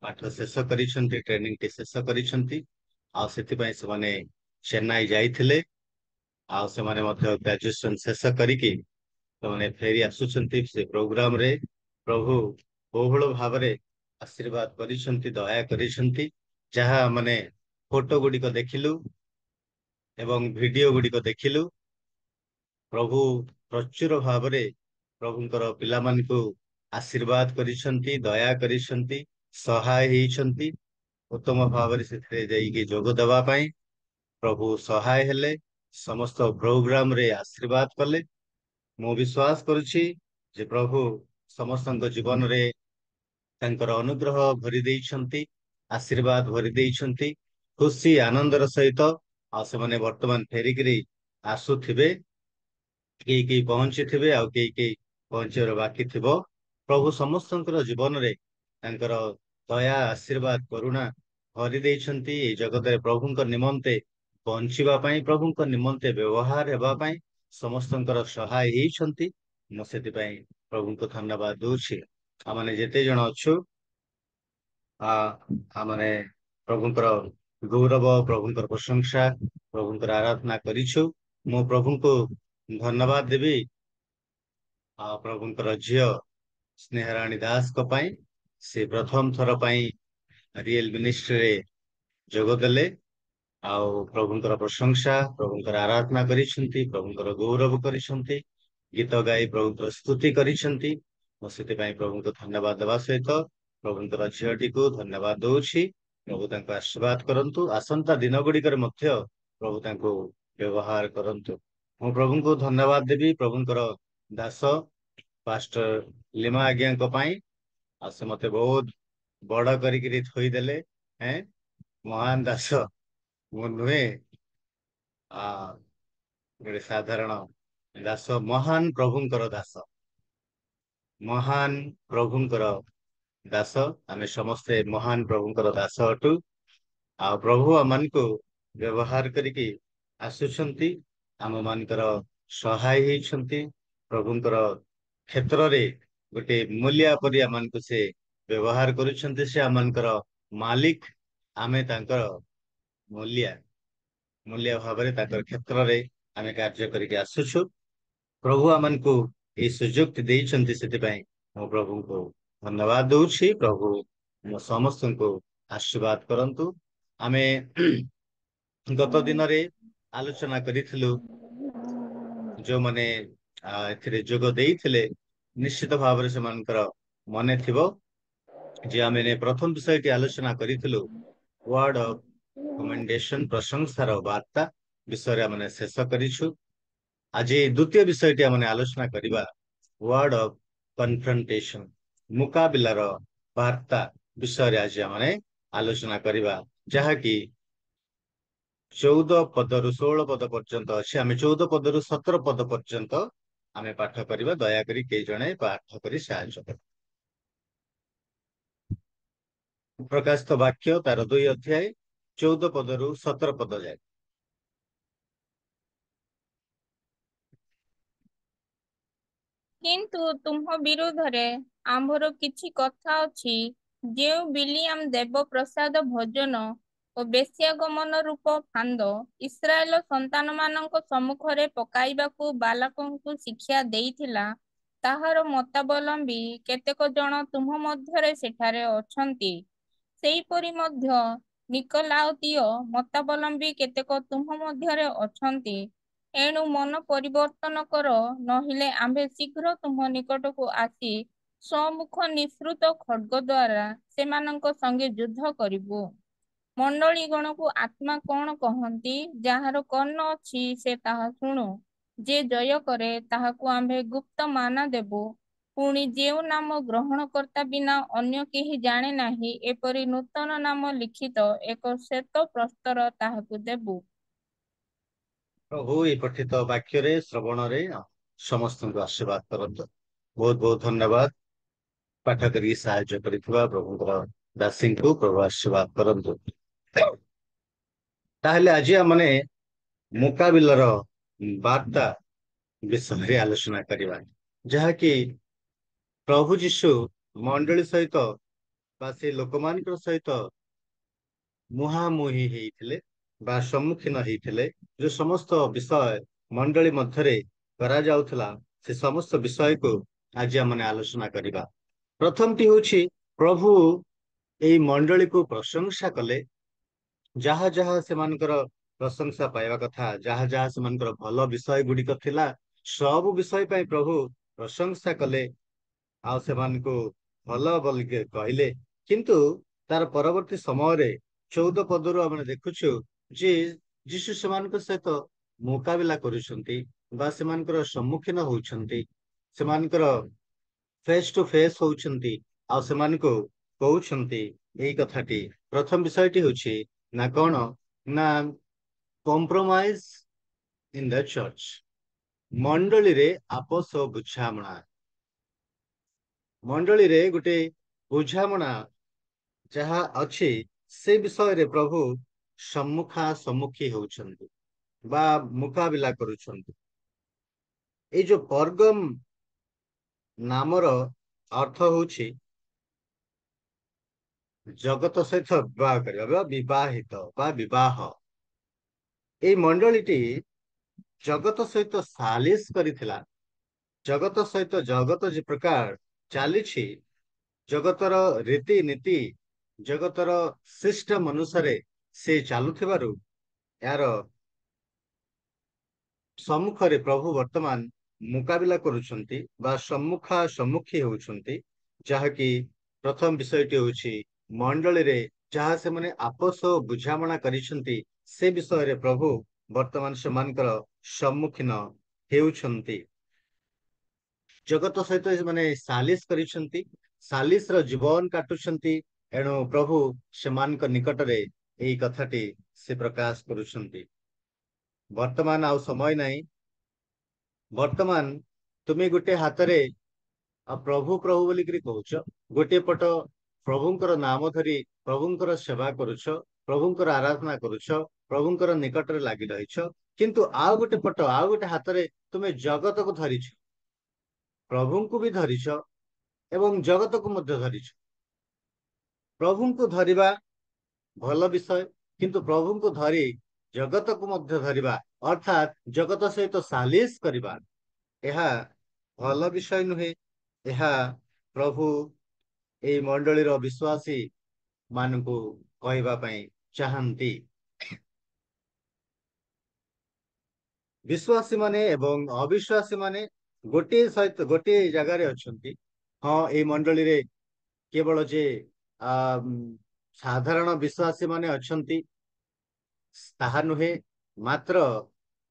पाठ शेष करिसंती ट्रेनिंग टी शेष करिसंती आ सेति पई से माने चेन्नई जाइथिले आ से माने मध्य ग्रेजुएशन शेष करिकि तो माने फेरी आसुचंती से प्रोग्राम रे प्रभु बहुल भाव रे आशीर्वाद करिसंती दया करिसंती जहा माने फोटो गुडी को देखिलु एवं वीडियो गुडी को देखिलु प्रभु प्रचुर भाव रे प्रभुंकर पिला मान को आशीर्वाद करिसंती दया करिसंती सहाय हेइसंती उत्तम भाव रे सेथे जाईकी जोग देबा पई प्रभु सहाय हेले समस्त प्रोग्राम रे आशीर्वाद कले। मो विश्वास करुछि जे प्रभु समस्त जीवन रे तांकर अनुग्रह भरि देइछंती आशीर्वाद भरि देइछंती खुशी आनंदर सहित आ से माने वर्तमान फेरिकरी आसुथिबे के पहुंची थिबे आ के पहुंचर बाकी थिबो। प्रभु समस्त जीवन रे तांकर दया आशीर्वाद करुणा भरि देइछंती ए जगत रे प्रभुंकर निमंते पहुंचीबा पई प्रभुंकर निमंते व्यवहार हेबा पई समस्तंकर सहाय हेइछंती। म सेति पई प्रभुंको धन्यवाद दोछि। आमने जेते जण अछु आमने प्रभुंकर गौरव प्रभुंकर प्रशंसा प्रभुंकर आराधना करिछु। मो प्रभुंको धन्यवाद देवी प्रभुंकर झियो स्नेहराणी दास को पाई से प्रथम थर पाई रियल मिनिस्ट्री रे जोग देले आउ प्रभुंकर प्रशंसा प्रभुंकर आराधना करिसंती प्रभुंकर गौरव करिसंती गीत गाई प्रभुंकर स्तुति करिसंती। मो सेति पाई प्रभुंको धन्यवाद देवा सहित ପ୍ରଭୁଙ୍କର ଝିଅଟିକୁ ଧନ୍ୟବାଦ ଦଉଛି। ପ୍ରଭୁ ତାଙ୍କୁ ଆଶୀର୍ବାଦ କରନ୍ତୁ। ଆସନ୍ତା ଦିନ ଗୁଡିକରେ ମଧ୍ୟ ପ୍ରଭୁ ତାଙ୍କୁ ବ୍ୟବହାର କରନ୍ତୁ। ମୁଁ ପ୍ରଭୁଙ୍କୁ ଧନ୍ୟବାଦ ଦେବି ପ୍ରଭୁଙ୍କର ଦାସ ପାଷ୍ଟର ଲିମା ଆଜ୍ଞାଙ୍କ ପାଇଁ। ଆଉ ସେ ମତେ ବହୁତ ବଡ କରିକିରି ଥୋଇଦେଲେ। ମହାନ ଦାସ ମୁଁ ନୁହେଁ, ଗୋଟେ ସାଧାରଣ ଦାସ, ମହାନ ପ୍ରଭୁଙ୍କର ଦାସ, ମହାନ ପ୍ରଭୁଙ୍କର ଦାସ। ଆମେ ସମସ୍ତେ ମହାନ ପ୍ରଭୁଙ୍କର ଦାସ ଅଟୁ। ଆଉ ପ୍ରଭୁ ଆମମାନଙ୍କୁ ବ୍ୟବହାର କରିକି ଆସୁଛନ୍ତି, ଆମ ମାନଙ୍କର ସହାୟ ହେଇଛନ୍ତି। ପ୍ରଭୁଙ୍କର କ୍ଷେତ୍ରରେ ଗୋଟେ ମୂଲିଆ ପରି ଆମମାନଙ୍କୁ ସେ ବ୍ୟବହାର କରୁଛନ୍ତି। ସେ ଆମମାନଙ୍କର ମାଲିକ, ଆମେ ତାଙ୍କର ମୂଲିଆ ଭାବରେ ତାଙ୍କର କ୍ଷେତ୍ରରେ ଆମେ କାର୍ଯ୍ୟ କରିକି ଆସୁଛୁ। ପ୍ରଭୁ ଆମମାନଙ୍କୁ ଏଇ ସୁଯୋଗଟି ଦେଇଛନ୍ତି, ସେଥିପାଇଁ ମୁଁ ପ୍ରଭୁଙ୍କୁ ଧନ୍ୟବାଦ ଦଉଛି। ପ୍ରଭୁ ସମସ୍ତଙ୍କୁ ଆଶୀର୍ବାଦ କରନ୍ତୁ। ଆମେ ଗତ ଦିନରେ ଆଲୋଚନା କରିଥିଲୁ, ଯୋଉମାନେ ଏଥିରେ ଯୋଗ ଦେଇଥିଲେ ନିଶ୍ଚିତ ଭାବରେ ସେମାନଙ୍କର ମନେ ଥିବ ଯେ ଆମେ ପ୍ରଥମ ବିଷୟଟି ଆଲୋଚନା କରିଥିଲୁ, ୱାର୍ଡ ଅଫ କମେଣ୍ଡେସନ, ପ୍ରଶଂସାର ବାର୍ତ୍ତା ବିଷୟରେ ଆମେ ଶେଷ କରିଛୁ। ଆଜି ଦ୍ୱିତୀୟ ବିଷୟଟି ଆମେ ଆଲୋଚନା କରିବା, ୱାର୍ଡ ଅଫ କନଫ୍ରଣ୍ଟେସନ, ମୁକାବିଲାର ବାର୍ତ୍ତା ବିଷୟରେ ଆଜି ଆମେ ଆଲୋଚନା କରିବା, ଯାହାକି 14 ପଦରୁ 16 ପଦ ପର୍ଯ୍ୟନ୍ତ ଅଛି। ଆମେ 14 ପଦରୁ 17 ପଦ ପର୍ଯ୍ୟନ୍ତ ଆମେ ପାଠ କରିବା। ଦୟାକରି କେହି ଜଣେ ପାଠ କରି ସାହାଯ୍ୟ କର। ପ୍ରକାଶିତ ବାକ୍ୟ ତାର 2 ଅଧ୍ୟାୟ 14 ପଦରୁ 17 ପଦ ଯାଏ। କିନ୍ତୁ ତୁମ ବିରୁଦ୍ଧରେ ଆମ୍ଭର କିଛି କଥା ଅଛି, ଯେଉଁ ବିଲିଆମ ଦେବ ପ୍ରସାଦ ଭୋଜନ ଓ ବେଶ୍ୟାଗମନ ରୂପ ଫାନ୍ଦ ଇସ୍ରାଏଲ ସନ୍ତାନମାନଙ୍କ ସମ୍ମୁଖରେ ପକାଇବାକୁ ବାଲାକଙ୍କୁ ଶିକ୍ଷା ଦେଇଥିଲା, ତାହାର ମତାବଲମ୍ବୀ କେତେକ ଜଣ ତୁମ ମଧ୍ୟରେ ସେଠାରେ ଅଛନ୍ତି। ସେହିପରି ମଧ୍ୟ ନିକଲାଉତୀୟ ମତାବଲମ୍ବୀ କେତେକ ତୁମ ମଧ୍ୟରେ ଅଛନ୍ତି। ଏଣୁ ମନ ପରିବର୍ତ୍ତନ କର, ନହେଲେ ଆମ୍ଭେ ଶୀଘ୍ର ତୁମ ନିକଟକୁ ଆସି ସମ୍ମୁଖ ନିଃସୃତ ଖଡ୍ଗ ଦ୍ୱାରା ସେମାନଙ୍କ ସଙ୍ଗେ ଯୁଦ୍ଧ କରିବୁ। ମଣ୍ଡଳୀଗଣକୁ ଆତ୍ମା କଣ କହନ୍ତି? ଯାହାର କର୍ଣ୍ଣ ଅଛି ସେ ତାହା ଶୁଣୁ। ଯେ ଜୟ କରେ ତାହାକୁ ଆମ୍ଭେ ଗୁପ୍ତ ମାନା ଦେବୁ। ପୁଣି ଯେଉଁ ନାମ ଗ୍ରହଣକର୍ତ୍ତା ବିନା ଅନ୍ୟ କେହି ଜାଣେ ନାହିଁ, ଏପରି ନୂତନ ନାମ ଲିଖିତ ଏକ ଶ୍ଵେତ ପ୍ରସ୍ତର ତାହାକୁ ଦେବୁ। ପ୍ରଭୁ ଏହି ପଠିତ ବାକ୍ୟରେ ଶ୍ରବଣରେ ସମସ୍ତଙ୍କୁ ଆଶୀର୍ବାଦ କରନ୍ତୁ। ବହୁତ ବହୁତ ଧନ୍ୟବାଦ ପାଠ କରିକି ସାହାଯ୍ୟ କରିଥିବା ପ୍ରଭୁଙ୍କର ଦାସୀଙ୍କୁ ପ୍ରଭୁ ଆଶୀର୍ବାଦ କରନ୍ତୁ। ତାହେଲେ ଆଜି ଆମେ ମୁକାବିଲାର ବାର୍ତ୍ତା ବିଷୟରେ ଆଲୋଚନା କରିବା, ଯାହାକି ପ୍ରଭୁ ଯୀଶୁ ମଣ୍ଡଳୀ ସହିତ ବା ସେ ଲୋକମାନଙ୍କ ସହିତ ମୁହାଁମୁହିଁ ହେଇଥିଲେ ବା ସମ୍ମୁଖୀନ ହେଇଥିଲେ। ଯୋଉ ସମସ୍ତ ବିଷୟ ମଣ୍ଡଳୀ ମଧ୍ୟରେ କରାଯାଉଥିଲା, ସେ ସମସ୍ତ ବିଷୟକୁ ଆଜି ଆମେ ଆଲୋଚନା କରିବା। ପ୍ରଥମଟି ହେଉଛି, ପ୍ରଭୁ ଏଇ ମଣ୍ଡଳୀକୁ ପ୍ରଶଂସା କଲେ। ଯାହା ଯାହା ସେମାନଙ୍କର ପ୍ରଶଂସା ପାଇବା କଥା, ଯାହା ଯାହା ସେମାନଙ୍କର ଭଲ ବିଷୟ ଗୁଡିକ ଥିଲା, ସବୁ ବିଷୟ ପାଇଁ ପ୍ରଭୁ ପ୍ରଶଂସା କଲେ ଆଉ ସେମାନଙ୍କୁ ଭଲ ବୋଲି କହିଲେ। କିନ୍ତୁ ତାର ପରବର୍ତ୍ତୀ ସମୟରେ 14 ପଦରୁ ଆମେ ଦେଖୁଛୁ ଯେ ଯୀଶୁ ସେମାନଙ୍କ ସହିତ ମୁକାବିଲା କରୁଛନ୍ତି ବା ସେମାନଙ୍କର ସମ୍ମୁଖୀନ ହଉଛନ୍ତି, ସେମାନଙ୍କର ଫେସ୍ ଟୁ ଫେସ୍ ହଉଛନ୍ତି ଆଉ ସେମାନଙ୍କୁ କହୁଛନ୍ତି ଏଇ କଥାଟି। ପ୍ରଥମ ବିଷୟଟି ହେଉଛି ନା କଣ ନା କମ୍ପ୍ରୋମାଇଜ ଇନ ଦ ଚର୍ଚ୍ଚ, ମଣ୍ଡଳୀରେ ଆପୋଷ ବୁଝାମଣା। ମଣ୍ଡଳୀରେ ଗୋଟେ ବୁଝାମଣା ଯାହା ଅଛି, ସେ ବିଷୟରେ ପ୍ରଭୁ ସମ୍ମୁଖୀ ହେଉଛନ୍ତି ବା ମୁକାବିଲା କରୁଛନ୍ତି। ଏଇ ଯୋଉ ପର୍ଗମ ନାମର ଅର୍ଥ ହଉଛି ଜଗତ ସହିତ ବିବାହ କରିବା ବା ବିବାହିତ ବା ବିବାହ। ଏଇ ମଣ୍ଡଳୀଟି ଜଗତ ସହିତ ସାଲିସ କରିଥିଲା। ଜଗତ ସହିତ ଜଗତ ଯେ ପ୍ରକାର ଚାଲିଛି, ଜଗତର ରୀତିନୀତି, ଜଗତର ସିଷ୍ଟମ ଅନୁସାରେ ସେ ଚାଲୁଥିବାରୁ ଏହାର ସମ୍ମୁଖରେ ପ୍ରଭୁ ବର୍ତ୍ତମାନ ମୁକାବିଲା କରୁଛନ୍ତି ବା ସମ୍ମୁଖୀ ହେଉଛନ୍ତି, ଯାହାକି प्रथम विषयटी होछि मंडली रे जहाँ से माने आपस बुझामणा करिसंती से विषय रे प्रभु वर्तमान सेमानकर सम्मुखीन हेउछंती। जगत सहित माने सालिस करिसंती, सालिस रो जीवन काटुछंती। एणु प्रभु सेमानक निकटरे एई कथाटी से प्रकाश करुछंती। वर्तमान आउ समय नाही। वर्तमान तुमे गुटे हातरे प्रभु प्रभु बोली करी कहूछ, गोटे पट प्रभुंकर नाम धरी प्रभुंकर सेवा करुछ, प्रभुंकर आराधना करुछ, प्रभुंकर निकटरे लागि रहिछ, किंतु आउ गोटे पट आउ गोटे हातरे तुमे जगत को धरिछ, प्रभुंकु भी धरिछ एवं जगत को मध्य धरिछ। प्रभुंकु धरिबा भल विषय, किंतु प्रभुंकु धरी जगत को मध्य धरिबा अर्थात जगत सहित सालिस करिबा एहा भल विषय नुहे। एहा प्रभु ए मंडलीर विश्वासी मानकु कहबा पई चाहंती। विश्वासी माने एवं अविश्वासी माने गोटे सहित गोटे जगार अछंती। हाँ, ए मंडली रे केवल जे साधारण विश्वासी माने अछंती ताहा नुहे, मात्र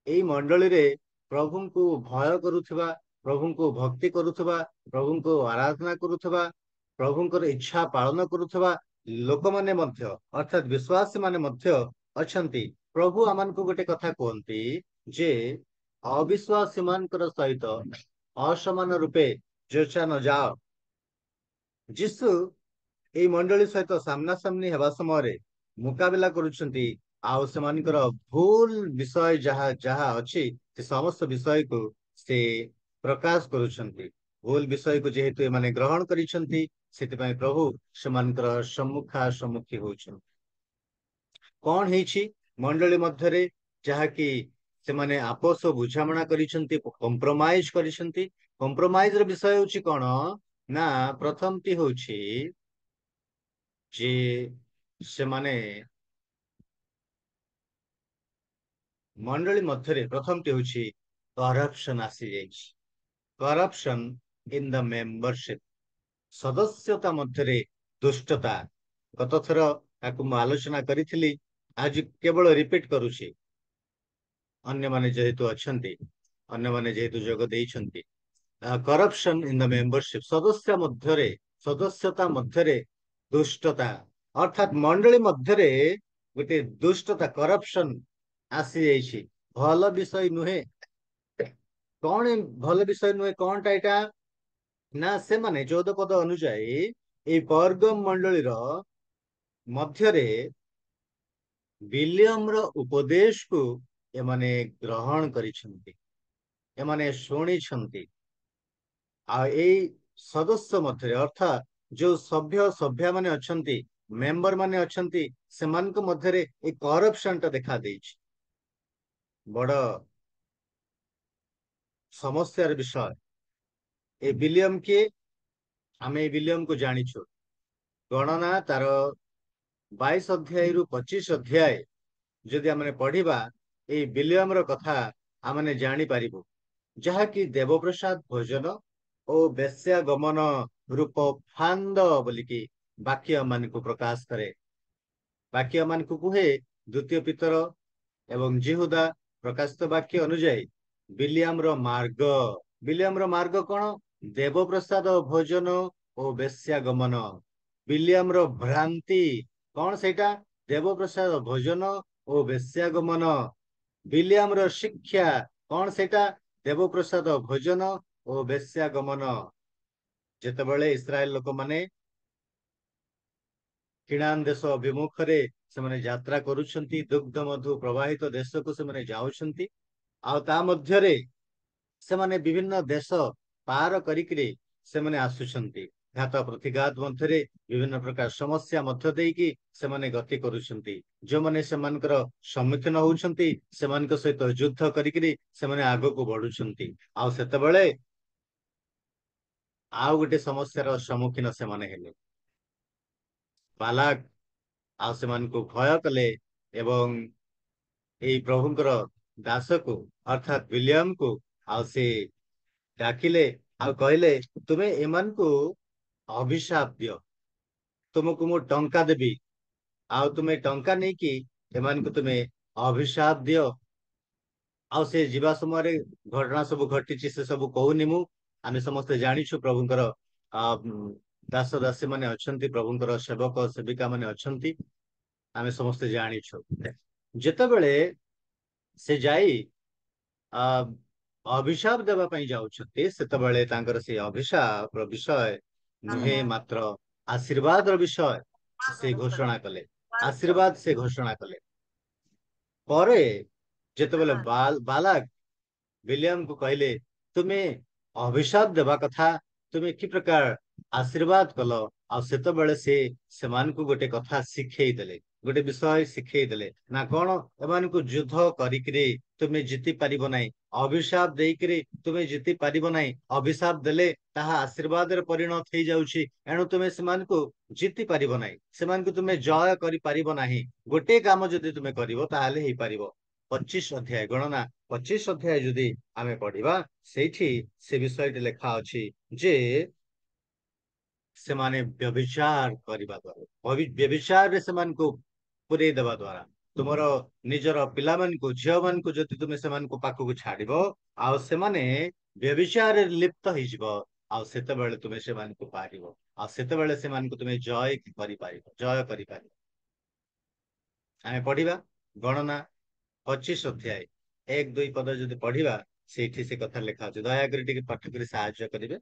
एई मंडली रे प्रभुंकु भय करुथबा, प्रभुंकु भक्ति करुथबा, प्रभुंकु आराधना करुथबा, प्रभुंकर इच्छा पालन करुथबा लोक माने मध्य अर्थात विश्वासी माने मध्य अछंती। प्रभु आमानकु गोटे कथा कहंती जे अविश्वासी मानकर सहित असमान रूपे जोचा न जाओ। जिसु एई मंडली सहित सामना सामनी हेबा समय मुकाबिला करुछंती। आउ सेमानकर भूल विषय जहा जहा अछि से समस्त विषय को से प्रकाश करुछंती। भूल विषय को जेहेतु माने ग्रहण करिछंती सेतिपय प्रभु सेमानकर सम्मुखा सम्मुखी होछंती। कौन हेछि मंडली मध्यरे जहा कि सेमाने आपस बुझामणा करिछंती, कंप्रोमाइज करिछंती। कंप्रोमाइज र विषय होछि कोन ना प्रथमटी होछि जे सेमाने मंडली मध्यरे प्रथमटी होछि करप्शन आसी जाइछि। करप्शन इन द मेंबरशिप, सदस्यता मध्यरे दुष्टता। गत थर ताकु म आलोचना करिथिली, आज केवल रिपीट करूछि। अन्य माने जेहेतु अछंती, अन्य माने जेहेतु जोग देइछंती। करप्शन इन द मेंबरशिप, सदस्य मध्यरे सदस्यता मध्यरे दुष्टता अर्थात मंडली मध्यरे गोटे दुष्टता करप्शन आसी जाइछि। भल विषय नुहे। कौन भल विषय नुहे कौनटा एटा ना से माने 14 पद अनुଯାୟୀ ए पर्गम मंडलीर मध्यरे विलियम रो उपदेश को एमाने ग्रहण करिछंती, एमाने शुणिछंती। आ ए सदस्य मध्यरे अर्थात जो सभ्य सभ्या माने अछंती, मेंबर माने अछंती, सेमानक मध्यरे ए करप्शन ता देखा देइछि। बड़ समस्यार विषय। ए विलियम के आमे ए विलियम को जानिछु। गणना तार 22 अध्याय रु 25 अध्याय जदि आमने पढ़िबा ए विलियम रो कथा आमने जानि पारिबो, जहा कि देवप्रसाद भोजन ओ बेस्या गमन रूप फांद बोलिकी वाक्य मान को प्रकाश करे। वाक्य मान को कुहे द्वितीय पितर एवं जिहुदा प्रकाशित वाक्य अनुଯାୟୀ विलियम रो मार्ग कौन? देवप्रसाद भोजन ओ बेस्या गमन। विलियम रो भ्रांति कौन सेटा? देवप्रसाद भोजन ओ बेस्या गमन। विलियम रो शिक्षा कौन सेटा? देवप्रसाद भोजन ओ बेस्या गमन। जेतेबेले इस्राएल लोक माने किणान देश अभिमुखरे से माने यात्रा करुछंती, दुग्ध मधु प्रवाहित देश को से माने जाउछंती। आ ता मध्यरे से माने विभिन्न देश पार करिकरी से माने आसुछंती। घात प्रतिघात मध्यरे विभिन्न प्रकार समस्या मध्य देकी से माने गति करुछंती। जो माने से मानकर सम्मुखीन होउछंती से मानक सहित युद्ध करिकरी से माने आगो को बढ़ुछंती। आ सेतेबेले आउ गोटे समस्यार सम्मुखीन से माने हेले। बालाक आ से मानको भय कले एवं एई प्रभुंकर दास को अर्थात विलियम को आ से डाकिले आ कहले तुमे एमान को अभिशाप दियो, तुमको मु टंका देबी आउ तुमे टंका नहीं कि एमान को तुमे अभिशाप दियो आउ से जीवा समय घटना सब घटी से सब कहूनी मु आमे समस्ते जानिछु प्रभुंकर दास दासी माने अछंती प्रभुंकर सेवक सेविका माने अछंती आमे समस्ते जानिछु जेतेबेले से जाई आ अभिशाप देवा पई जाउछंती सेतेबेले तांकर से अभिशाप रो विषय नुहे मात्र आशीर्वाद रो विषय से घोषणा कले आशीर्वाद से घोषणा कले परे जेतेबेले बालक विलियम को कहले तुम्हें अभिशाप देवा कथा तुम्हें कि प्रकार आशीर्वाद कल आ सेतेबेले से मान को गोटे कथा शिखई देले गोटे विषय शिखई देले ना कौन एमान को युद्ध करिकरी तुम्हें जीति पारिबो नाही अभिशाप देइकरी तुम्हें जीति पारिबो नाही अभिशाप देले ताहा आशीर्वाद रे परिणत हेई जाउछि एणु तुम्हें सेमान को जीति पारिबो नाही सेमान को तुम्हें जय करि पारिबो नाही गोटे काम जदि तुम्हें करिवो ताहाले हेई पारिबो 25 अध्याय गणना 25 अध्याय जदि आमे पढ़िबा सेठी से विषय लेखा अछि जे सेमाने व्यभिचार करिबा द्वारा व्यभिचार रे सेमान को पुरे देवा द्वारा तुमर निजर पिला मान को झियो मान को जदि तुमे सेमान को पाखु को छाडिबो आ सेमाने व्यभिचार रे लिप्त होई जिवो आ सेते बेले तुमे सेमान को पारिबो आ सेते बेले सेमान को तुमे जय करि पारिबो जय करि पारिबो आमे पढ़िबा गणना 25 अध्याय 1-2 पद जदि पढ़िबा सेठी से कथा लेखा अछि दया करी टिके पाठ करी सहायता करिवे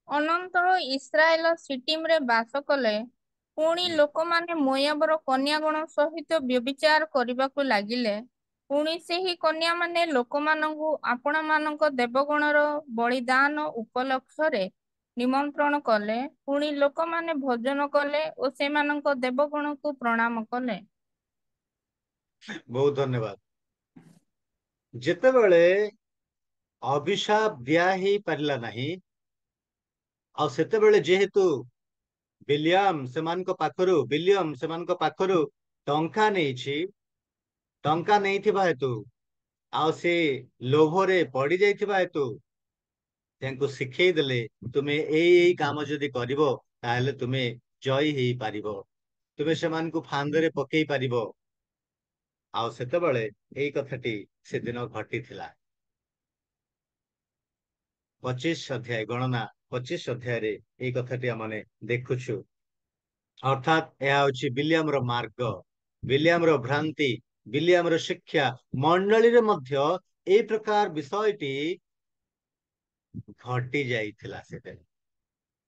ଅନନ୍ତର ଇସ୍ରାଏଲ ସିଟିମରେ ବାସ କଲେ। ପୁଣି ଲୋକମାନେ ମୋୟାବର କନ୍ୟାଗଣ ସହିତ ବ୍ୟଭିଚାର କରିବାକୁ ଲାଗିଲେ। ପୁଣି ସେହି କନ୍ୟାମାନେ ଲୋକମାନଙ୍କୁ ଆପଣମାନଙ୍କ ଦେବଗଣର ବଳିଦାନ ଉପଲକ୍ଷରେ ନିମନ୍ତ୍ରଣ କଲେ। ପୁଣି ଲୋକମାନେ ଭୋଜନ କଲେ ଓ ସେମାନଙ୍କ ଦେବଗଣକୁ ପ୍ରଣାମ କଲେ। बहुत धन्यवाद जेतेबेले अभिशाप दिया ही पारिला नाही आ सेतेबेले जेहेतु विलियम सेमान को पाखरु टंका नेछि टंका नेइथिबा हेतु आ से लोभरे पड़ी जाइथिबा हेतु तांको शिखई देले तुमे एई काम जदि करिवो ताहले तुमे जय हेई पारिबो तुमे सेमान को फांदरे पकेई पारिबो आ सेतेबेले एई कथाटी से दिन घटिथिला 25 अध्याय गणना 25 अध्याय रे एई कथाटी आमने देखुछु अर्थात यह हूँ विलियम रो मार्ग विलियम रो भ्रांति विलियम रो शिक्षा मंडली रे मध्य ए प्रकार विषयटी घटी जाइथिला सेते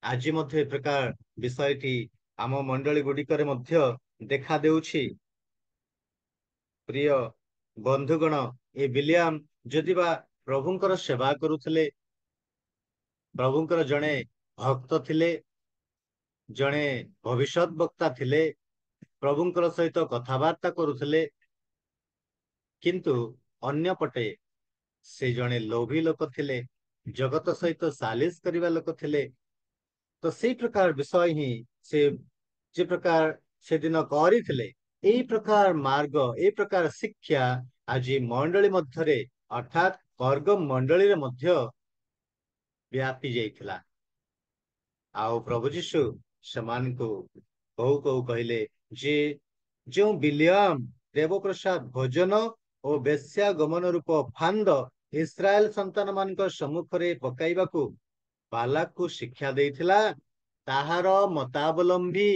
आज मध्य ए प्रकार विषयटी आम मंडली गुडिकरे मध्य देखा देउछि प्रिय बंधुगण ए विलियम जदिबा प्रभुंकर सेवा करुथिले प्रभुंकर जणे भक्त थिले जणे भविष्यत वक्ता थिले प्रभुंकर सहित कथबार्ता करुथिले किंतु अन्य पटे से जणे लोभी लोक थिले जगत सहित सालिस करिवा लोक थिले तो से प्रकार विषय ही से जे प्रकार से दिन करिथिले एई प्रकार मार्ग एई प्रकार शिक्षा आज मंडली मध्यरे अर्थात कर्ग मंडली रे मध्य व्यापी जाइथिला आओ प्रभु जीशु समान को कहू कहू कहले जे जो विलियम देवप्रसाद भोजन और बेश्या गमन रूप फांद इस्राएल संतान मान सम्मुख रे पकाइबाकू बालाक को शिक्षा देइथिला ताहार मतावलंबी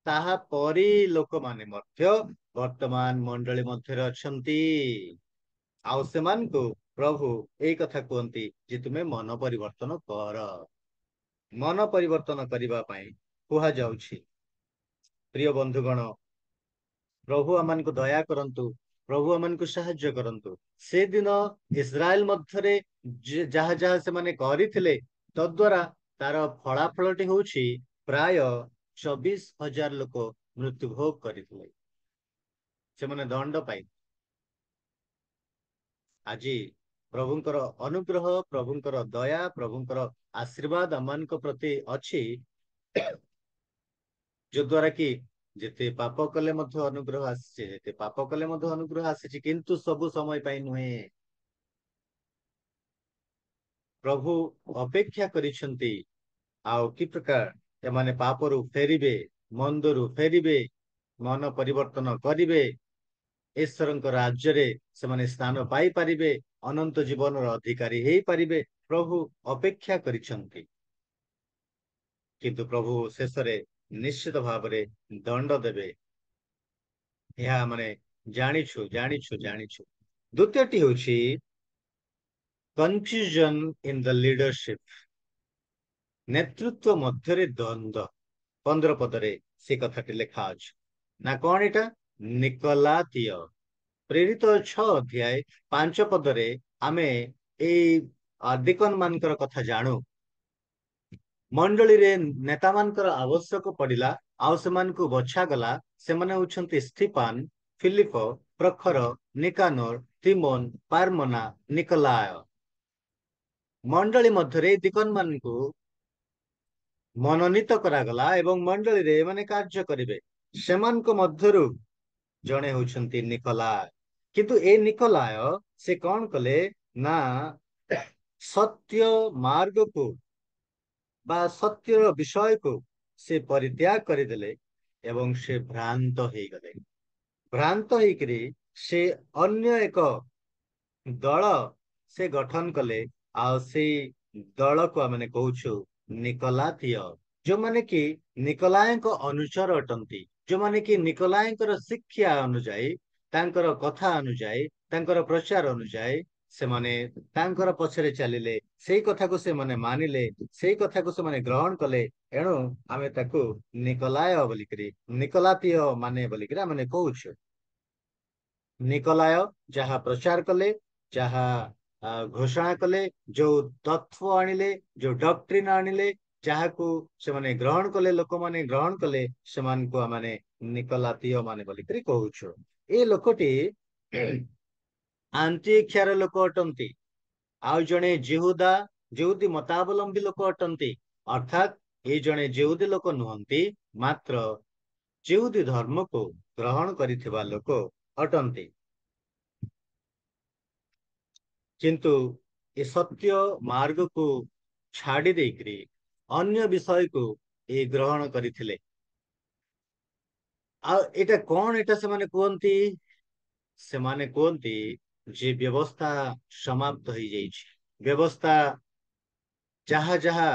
ताहा परी लोक माने मध्य वर्तमान मंडली मध्य अछंती आउ सेमान को प्रभु एई कथा कहंती जे तुमे मन परिवर्तन कर मन परिवर्तन करबा पई कुहा जाउछि प्रिय बंधुगण प्रभु अमान को दया करंतु प्रभु अमान को सहाय्य करंतु से दिन इस्राएल मध्यरे जहा जहा से माने करिथिले तद्वारा तार फलाफलटी होउछि प्राय 24,000 लोक मृत्यु भोग करिथिले से माने दंड पाई आज प्रभुंकर अनुग्रह प्रभुंकर दया प्रभुंकर आशीर्वाद अमान को प्रति अछि जो द्वारा कि जेते पाप कले मध्य अनुग्रह आसी जेते पाप कले मध्य अनुग्रह आसी किंतु सबु समय पाई नुहे प्रभु अपेक्षा करिसंती आउ कि प्रकार एमाने पापरु फेरिबे ମନ୍ଦରୁ ଫେରିବେ, ମନ ପରିବର୍ତ୍ତନ କରିବେ, ଈଶ୍ୱରଙ୍କ ରାଜ୍ୟରେ ସେମାନେ ସ୍ଥାନ ପାଇପାରିବେ, ଅନନ୍ତ ଜୀବନର ଅଧିକାରୀ ହେଇପାରିବେ। ପ୍ରଭୁ ଅପେକ୍ଷା କରିଛନ୍ତି, କିନ୍ତୁ ପ୍ରଭୁ ଶେଷରେ ନିଶ୍ଚିତ ଭାବରେ ଦଣ୍ଡ ଦେବେ। ଏହା ମାନେ ଜାଣିଛୁ। ଦ୍ୱିତୀୟଟି ହେଉଛି କନଫ୍ୟୁଜନ ଇନ୍ ଦ ଲିଡରସିପ, ନେତୃତ୍ୱ ମଧ୍ୟରେ ଦ୍ୱନ୍ଦ୍ୱ। 15 ପଦରେ ସେ କଥାଟି ଲେଖା ଅଛି। ନା କଣ ଏଟା? ନିକୋଲାତୀୟ। ପ୍ରେରିତ 6 ଅଧ୍ୟାୟ 5 ପଦରେ ଆମେ ଏଇ ଡିକନ ମାନଙ୍କର କଥା ଜାଣୁ। ମଣ୍ଡଳୀରେ ନେତା ମାନଙ୍କର ଆବଶ୍ୟକ ପଡିଲା, ଆଉ ସେମାନଙ୍କୁ ବଛାଗଲା। ସେମାନେ ହଉଛନ୍ତି ସ୍ତିଫାନ, ଫିଲିପ, ପ୍ରଖର, ନିକାନୋର, ତିମୋନ, ପାର୍ମନା, ନିକୋଲାୟ। ମଣ୍ଡଳୀ ମଧ୍ୟରେ ଡିକନ ମାନଙ୍କୁ ମନୋନୀତ କରାଗଲା ଏବଂ ମଣ୍ଡଳୀରେ ଏମାନେ କାର୍ଯ୍ୟ କରିବେ। ସେମାନଙ୍କ ମଧ୍ୟରୁ ଜଣେ ହଉଛନ୍ତି ନିକୋଲାୟ। କିନ୍ତୁ ଏ ନିକୋଲାୟ ସେ କଣ କଲେ ନା ସତ୍ୟ ମାର୍ଗକୁ ବା ସତ୍ୟର ବିଷୟକୁ ସେ ପରିତ୍ୟାଗ କରିଦେଲେ ଏବଂ ସେ ଭ୍ରାନ୍ତ ହେଇଗଲେ। ଭ୍ରାନ୍ତ ହେଇକରି ସେ ଅନ୍ୟ ଏକ ଦଳ ସେ ଗଠନ କଲେ, ଆଉ ସେଇ ଦଳକୁ ଆମେ କହୁଛୁ ନିକୋଲାତୀୟ, ଯୋଉମାନେ କି ନିକୋଲାୟଙ୍କ ଅନୁଚର ଅଟନ୍ତି, ଯୋଉମାନେ କି ନିକୋଲାୟଙ୍କର ଶିକ୍ଷା ଅନୁଯାୟୀ, ତାଙ୍କର କଥା ଅନୁଯାୟୀ, ତାଙ୍କର ପ୍ରଚାର ଅନୁଯାୟୀ ସେମାନେ ତାଙ୍କର ପଛରେ ଚାଲିଲେ, ସେଇ କଥାକୁ ସେମାନେ ମାନିଲେ, ସେଇ କଥାକୁ ସେମାନେ ଗ୍ରହଣ କଲେ। ଏଣୁ ଆମେ ତାକୁ ନିକୋଲାୟ ବୋଲିକିରି, ନିକୋଲାତୀୟ ମାନେ ବୋଲିକିରି ଆମେ କହୁଛୁ। ନିକୋଲାୟ ଯାହା ପ୍ରଚାର କଲେ, ଯାହା ଘୋଷଣା କଲେ, ଯୋଉ ତତ୍ଵ ଆଣିଲେ, ଯୋଉ ଡକ୍ଟ୍ରିନ ଆଣିଲେ, ଯାହାକୁ ସେମାନେ ଗ୍ରହଣ କଲେ, ଲୋକମାନେ ଗ୍ରହଣ କଲେ, ସେମାନଙ୍କୁ ଆମେ ନିକୋଲାତୀୟ ମାନେ ବୋଲିକିରି କହୁଛୁ। ଏ ଲୋକଟି ଆନ୍ତିଓଖିଆର ଲୋକ ଅଟନ୍ତି, ଆଉ ଜଣେ ଯିହୁଦୀ ମତାବଲମ୍ବୀ ଲୋକ ଅଟନ୍ତି। ଅର୍ଥାତ୍ ଏ ଜଣେ ଯିହୁଦୀ ଲୋକ ନୁହନ୍ତି, ମାତ୍ର ଯିହୁଦୀ ଧର୍ମକୁ ଗ୍ରହଣ କରିଥିବା ଲୋକ ଅଟନ୍ତି। କିନ୍ତୁ ଏ ସତ୍ୟ ମାର୍ଗକୁ ଛାଡି ଦେଇକରି ଅନ୍ୟ ବିଷୟକୁ ଏ ଗ୍ରହଣ କରିଥିଲେ। ଆଉ ଏଟା କଣ? ଏଟା ସେମାନେ କୁହନ୍ତି ଯେ ବ୍ୟବସ୍ଥା ସମାପ୍ତ ହେଇଯାଇଛି। ବ୍ୟବସ୍ଥା ଯାହା ଯାହା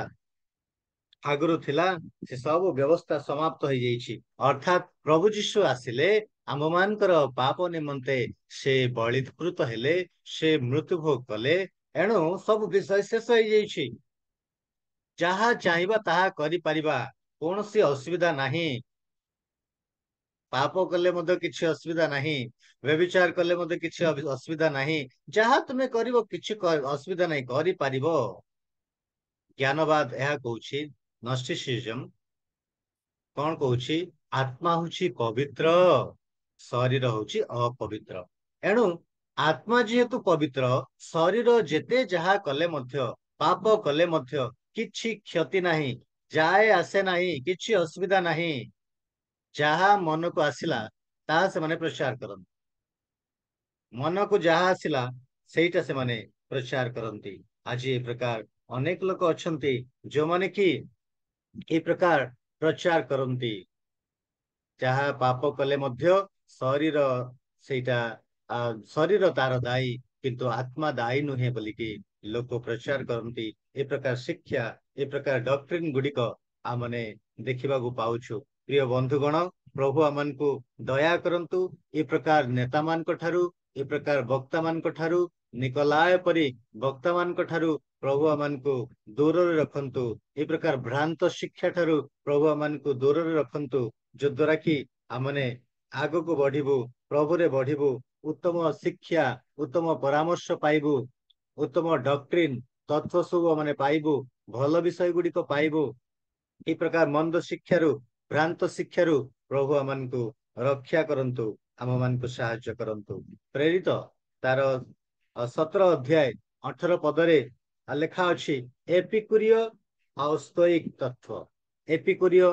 ଆଗରୁ ଥିଲା ସେ ସବୁ ବ୍ୟବସ୍ଥା ସମାପ୍ତ ହେଇଯାଇଛି। ଅର୍ଥାତ୍ ପ୍ରଭୁ ଯୀଶୁ ଆସିଲେ, ଆମ ମାନଙ୍କର ପାପ ନିମନ୍ତେ ସେ ବଳିକୃତ ହେଲେ, ସେ ମୃତ୍ୟୁ ଭୋଗ କଲେ। ଏଣୁ ସବୁ ବିଷୟ ଶେଷ ହେଇଯାଇଛି। ଯାହା ଚାହିଁବା ତାହା କରିପାରିବା, କୌଣସି ଅସୁବିଧା ନାହିଁ। ପାପ କଲେ ମଧ୍ୟ କିଛି ଅସୁବିଧା ନାହିଁ, ବ୍ୟଭିଚାର କଲେ ମଧ୍ୟ କିଛି ଅସୁବିଧା ନାହିଁ। ଯାହା ତୁମେ କରିବ କିଛି ଅସୁବିଧା ନାହିଁ, କରିପାରିବ। ଜ୍ଞାନବାଦ ଏହା କହୁଛି, ନୋଷ୍ଟିସିଜମ କଣ କହୁଛି? ଆତ୍ମା ହଉଛି ପବିତ୍ର, ଶରୀର ହଉଛି ଅପବିତ୍ର। ଏଣୁ ଆତ୍ମା ଯେହେତୁ ପବିତ୍ର, ଶରୀର ଯେତେ ଯାହା କଲେ ମଧ୍ୟ, ପାପ କଲେ ମଧ୍ୟ କିଛି କ୍ଷତି ନାହିଁ, ଯାଏ ଆସେ ନାହିଁ, କିଛି ଅସୁବିଧା ନାହିଁ। ଯାହା ମନକୁ ଆସିଲା ତାହା ସେମାନେ ପ୍ରଚାର କରନ୍ତି। ମନକୁ ଯାହା ଆସିଲା ସେଇଟା ସେମାନେ ପ୍ରଚାର କରନ୍ତି। ଆଜି ଏ ପ୍ରକାର ଅନେକ ଲୋକ ଅଛନ୍ତି ଯୋଉମାନେ କି ଏ ପ୍ରକାର ପ୍ରଚାର କରନ୍ତି। ଯାହା ପାପ କଲେ ମଧ୍ୟ ଶରୀର ସେଇଟା ଶରୀର ତାର ଦାୟୀ, କିନ୍ତୁ ଆତ୍ମା ଦାୟୀ ନୁହେଁ ବୋଲିକି ଲୋକ ପ୍ରଚାର କରନ୍ତି। ଏ ପ୍ରକାର ଶିକ୍ଷା, ଏ ପ୍ରକାର ଡକ୍ଟ୍ରିନ ଗୁଡିକ ଆମେ ଦେଖିବାକୁ ପାଉଛୁ। ପ୍ରିୟ ବନ୍ଧୁଗଣ, ପ୍ରଭୁ ଆମମାନଙ୍କୁ ଦୟା କରନ୍ତୁ। ଏ ପ୍ରକାର ନେତା ମାନଙ୍କ ଠାରୁ, ଏ ପ୍ରକାର ବକ୍ତା ମାନଙ୍କ ଠାରୁ, ନିକୋଲାୟ ପରି ବକ୍ତା ମାନଙ୍କ ଠାରୁ ପ୍ରଭୁ ଆମମାନଙ୍କୁ ଦୂରରେ ରଖନ୍ତୁ। ଏ ପ୍ରକାର ଭ୍ରାନ୍ତ ଶିକ୍ଷା ଠାରୁ ପ୍ରଭୁ ଆମମାନଙ୍କୁ ଦୂରରେ ରଖନ୍ତୁ, ଯଦ୍ୱାରା କି ଆମେ ଆଗକୁ ବଢିବୁ, ପ୍ରଭୁରେ ବଢିବୁ, ଉତ୍ତମ ଶିକ୍ଷା, ଉତ୍ତମ ପରାମର୍ଶ ପାଇବୁ, ଉତ୍ତମ ଡକ୍ଟ୍ରିନ ତତ୍ଵ ସବୁ ଆମେ ପାଇବୁ, ଭଲ ବିଷୟ ଗୁଡିକ ପାଇବୁ। এই ପ୍ରକାର ମନ୍ଦ ଶିକ୍ଷାରୁ, ଭ୍ରାନ୍ତ ଶିକ୍ଷାରୁ ପ୍ରଭୁ ଆମମାନଙ୍କୁ ରକ୍ଷା କରନ୍ତୁ, ଆମ ମାନଙ୍କୁ ସାହାଯ୍ୟ କରନ୍ତୁ। ପ୍ରେରିତ ତାର 17 ଅଧ୍ୟାୟ 18 ପଦରେ ଲେଖା ଅଛି, ଏପିକୁରୀୟ ଆଉ ସ୍ତୋଇକ ତତ୍ଵ। ଏପିକୁରୀୟ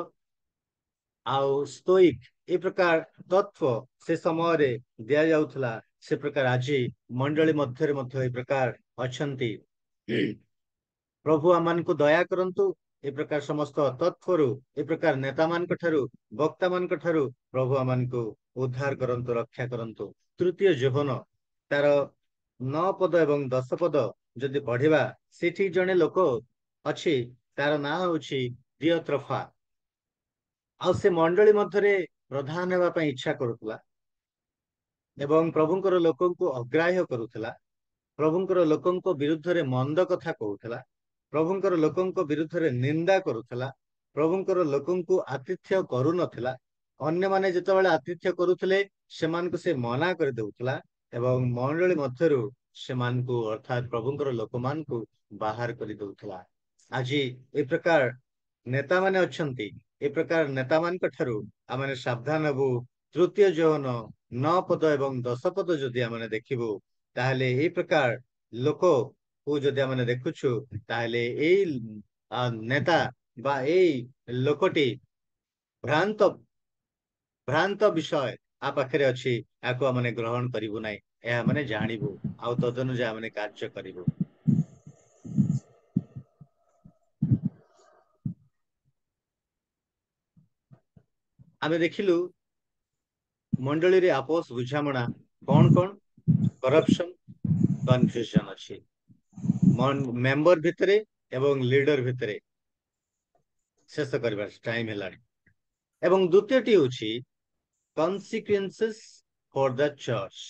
ଆଉ ସ୍ତୋଇକ ଏ ପ୍ରକାର ତତ୍ଵ ସେ ସମୟରେ ଦିଆଯାଉଥିଲା। ସେ ପ୍ରକାର ଆଜି ମଣ୍ଡଳୀ ମଧ୍ୟରେ ମଧ୍ୟ ଏ ପ୍ରକାର ଅଛନ୍ତି। ପ୍ରଭୁ ଆମମାନଙ୍କୁ ଦୟା କରନ୍ତୁ, ए प्रकार समस्त तत्वरु ए प्रकार नेता मानक ठारू वक्ता मानक ठारू प्रभु आमको उद्धार करंतु रक्षा करंतु। तृतीय जीवन तार 9 पद एवं 10 पद जदि पढ़िबा सेठी जने लोक अछि तार ना होछि दियत्रफा आ से मंडली मध्यरे प्रधान हेबा पई इच्छा करूतला एवं प्रभुंकर लोकंकु अग्राह्य करूतला प्रभुंकर लोकंक विरुद्ध रे मंद कथा कहूतला प्रभुंकर लोकंक विरुद्ध रे निंदा करूतला प्रभुंकर लोकंकु आतिथ्य करू नथिला अन्य माने जेतेबेले आतिथ्य करूथले सेमानकु से मना कर देउतला एवं मंडली मध्यरु सेमानकु अर्थात प्रभुंकर लोकमानकु बाहर कर देउतला। आज ए प्रकार नेता माने अछंती ए प्रकार नेता मानक ठारू आमने सावधान हबु। तृतीय जौन 9 पद एवं 10 पद जदि आमने देखिबु ताहले ए प्रकार लोक को जदि आमने देखुछु ताहले ए नेता बा ए लोकटी भ्रांत भ्रांत विषय आ पाखरे अछि आको आमने ग्रहण करिबु नै ए माने जानिबु आ तदनुसार आमने कार्य करिबु। आमे देखिलु मंडली रे आपस बुझामणा कौन कौन करप्शन कन्फ्यूजन अच्छी मेंबर भितरे एवं लीडर भितरे शेष करबा टाइम हेलानी एवं द्वितीयटी होछि कॉन्सिक्वेंसेस फॉर द चर्च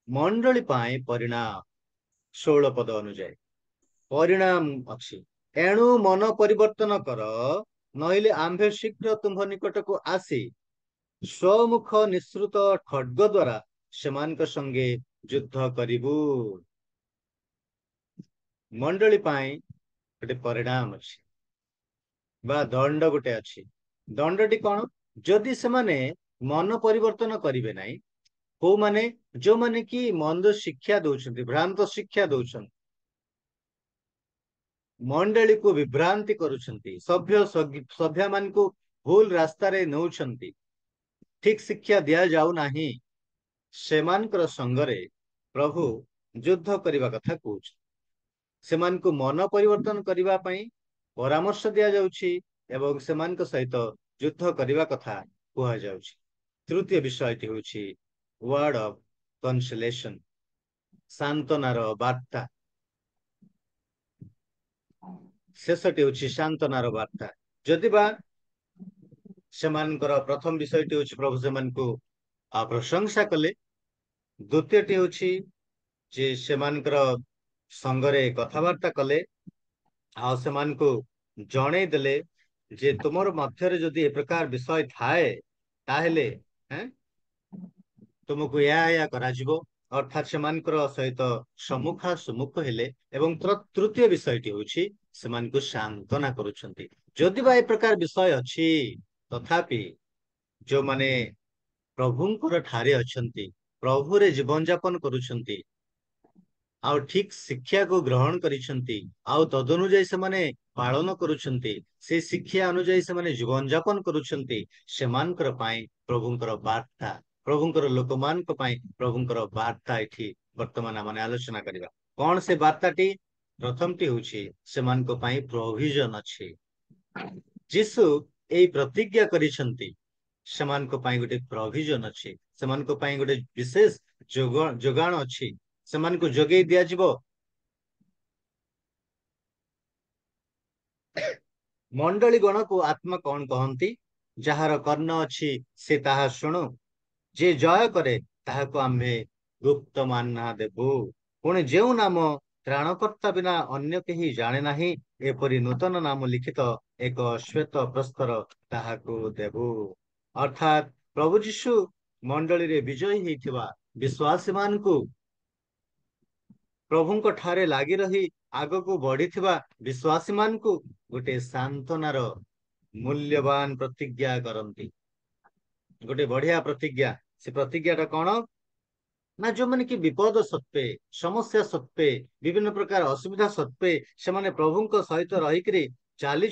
मंडली पाए परिणाम 16 पद अनुଯାୟୀ परिणाम अच्छी एणु मन परिवर्तन कर नहिले आम्भे शीघ्र तुम्भ निकट को आसी स्वमुख निसृत खड्ग द्वारा सेमानक संगे युद्ध करिबु। मंडली पाए गोटे परिणाम अच्छी बा दंड गोटे अच्छी दंडटी कौन जदि सेमाने मन परिवर्तन करिवे नाही को माने जो माने कि मंद शिक्षा दउछन्ति भ्रांत शिक्षा दउछन्ति मंडली को विभ्रांति करूछन्ति सभ्य मान को भूल रास्ता रे नउछन्ति ठीक शिक्षा दिया जाऊ नाही सेमानकर संगरे प्रभु युद्ध करबा कथा कहउछ सेमान को मन परिवर्तन करबा पई परामर्श दिया जाउछि एवं सेमानक सहित युद्ध करबा कथा कुहा जाउछि। तृतीय विषयटी होछि वर्ड ऑफ कंसोलेशन सांत्वनार वार्ता शेषटी होछि सांत्वनार वार्ता जदि बा सेमानकर प्रथम विषयटी होछि प्रभु सेमानकु प्रशंसा कले द्वितीयटी होछि जे सेमानकर संगरे कथावार्ता कले आ सेमानकु जणे देले जे तुमर मध्यरे जदि ए प्रकार विषय थाए ताहेले तुमको या करा जिवो अर्थात सेमानकर सहित सम्मुखा सम्मुख हेले एवं तृतीय विषयटी होछि सेमानकु सांत्वना करूछन्ति जदि बा ए प्रकार विषय अछि तथापि जो माने प्रभुंकर ठारे अछन्ति प्रभु रे जीवन यापन करूछन्ति आउ ठीक शिक्षा को ग्रहण करिछन्ति आउ तदनुଯାୟୀ ସେମାନେ पालन करूछन्ति से शिक्षा अनुଯାୟୀ ସେମାନେ जीवन यापन करूछन्ति सेमानकर पाई प्रभुंकर वार्ता प्रभुंकर लोकमानक पाई प्रभुंकर वार्ता एठी वर्तमान माने आलोचना करिबा कोन से वार्ताटी प्रथमटी होछि सेमानक पाई प्रोविजन अछि यीशु एई प्रतिज्ञा करिछन्ति सेमानक पाई गोटे प्रोविजन अछि सेमानक पाई गोटे विशेष जोगान अछि सेमान को जोगे दिया जिवो मंडली गण को आत्मा कौन कहती जार कर्ण अच्छी से ताहा शुणु जे जय करे ताहाको आम्भे गुप्त मान्ना देबु पुणे जेउ नाम त्राणकर्ता बिना अन्य केही जाने नाही एपरि नूतन नाम लिखित एक श्वेत प्रस्तर ताहाको देबु अर्थात प्रभु यीशु मंडली रे विजयी हेथिबा विश्वासी मान को प्रभुंक ठारे लागी रही आग को बढ़ी विश्वासी मान को गोटे सांत्वनार मूल्यवान प्रतिज्ञा करती गोटे बढ़िया प्रतिज्ञा से प्रतिज्ञाटा कौन ना जो मैंने कि विपद सत्वे समस्या सत्वे विभिन्न प्रकार असुविधा सत्वे से माने प्रभुंक सहित रही चली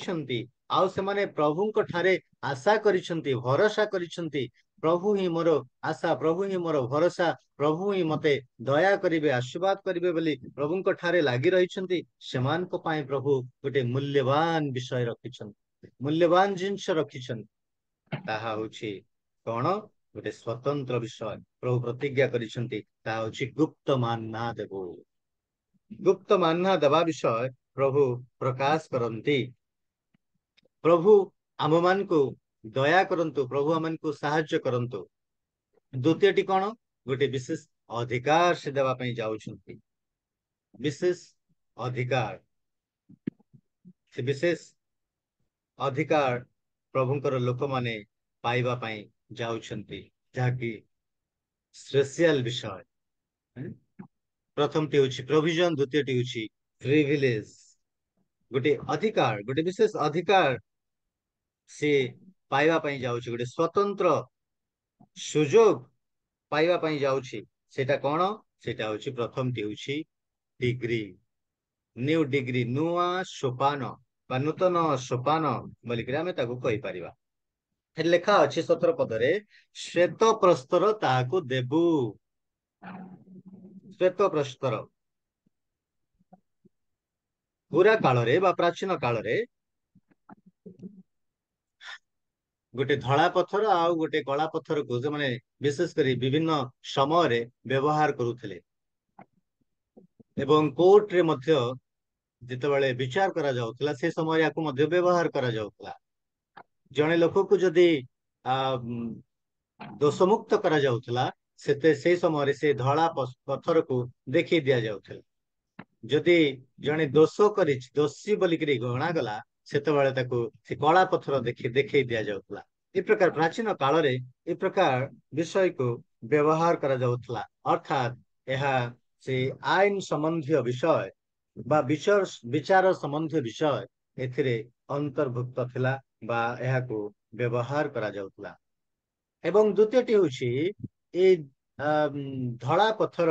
आउ से माने प्रभुଙ୍କ ठारे आशा करिसंती भरोसा करिसंती प्रभु ही मोर आशा प्रभु ही मोर भरोसा प्रभु ही मते दया करिवे आशीर्वाद करिवे बोली प्रभुଙ୍କ ठारे लागि रहिसंती सेमानक पई प्रभु गोटे मूल्यवान विषय रखिसंती मूल्यवान जिंस रखिसंती ताहा होछि कोन गोटे स्वतंत्र विषय प्रभु प्रतिज्ञा करिसंती ताहा होछि गुप्त मान्ना देबो गुप्त मान्ना देवा विषय प्रभु प्रकाश करंती प्रभु आम मान को दया करंतु प्रभु आम को साहाय्य करंतु द्वितीयटी कौन गोटे विशेष अधिकार से देवा पई जाउछंती विशेष अधिकार से विशेष अधिकार प्रभुंकर लोक माने पाइबा पई जाउछंती जाकी स्पेशल विषय प्रथम टी होछि प्रोविजन द्वितीय टी होछि प्रिविलेज गोटे अधिकार गोटे विशेष अधिकार से पाइबा पई जाउछि गोटे स्वतंत्र सुजोग पाइबा पई जाउछि सेटा कोन सेटा होछि प्रथम टी होछि डिग्री न्यू डिग्री नुआ सोपान बा नूतन सोपान बोलिक आमे ताकू कहि परिबा लेखा अछि 17 पदरे श्वेत प्रस्तर ताहाकू देबू श्वेत प्रस्तर पूरा काल रे बा प्राचीन काल रे गोटे धड़ा पत्थर आउ गोटे कला पत्थर को जो माने विशेष करी विभिन्न समय रे व्यवहार करुथिले एवं कोर्ट रे मध्य जितेबाला विचार करा जाउथला से समय याकू मध्य व्यवहार करा जाउथला जने लोक को जदि दोषमुक्त करा जाउथला सेते से समय रे से धड़ा पत्थर को देखि दिया जाउथला जदि जने दोष करि दोषी बोलिकरी गणा गला सेतेबाला ताकू से कला पत्थर देखि दिया जाउथला ए प्रकार प्राचीन काल रे ए प्रकार विषय को व्यवहार करा जाउथला अर्थात यह से आईन संबंधी विषय बा विचार संबंधी विषय एथिरे अंतर्भुक्त थिला बा यह को व्यवहार करा जाउथला एवं द्वितीयटी होछि ए धड़ा पत्थर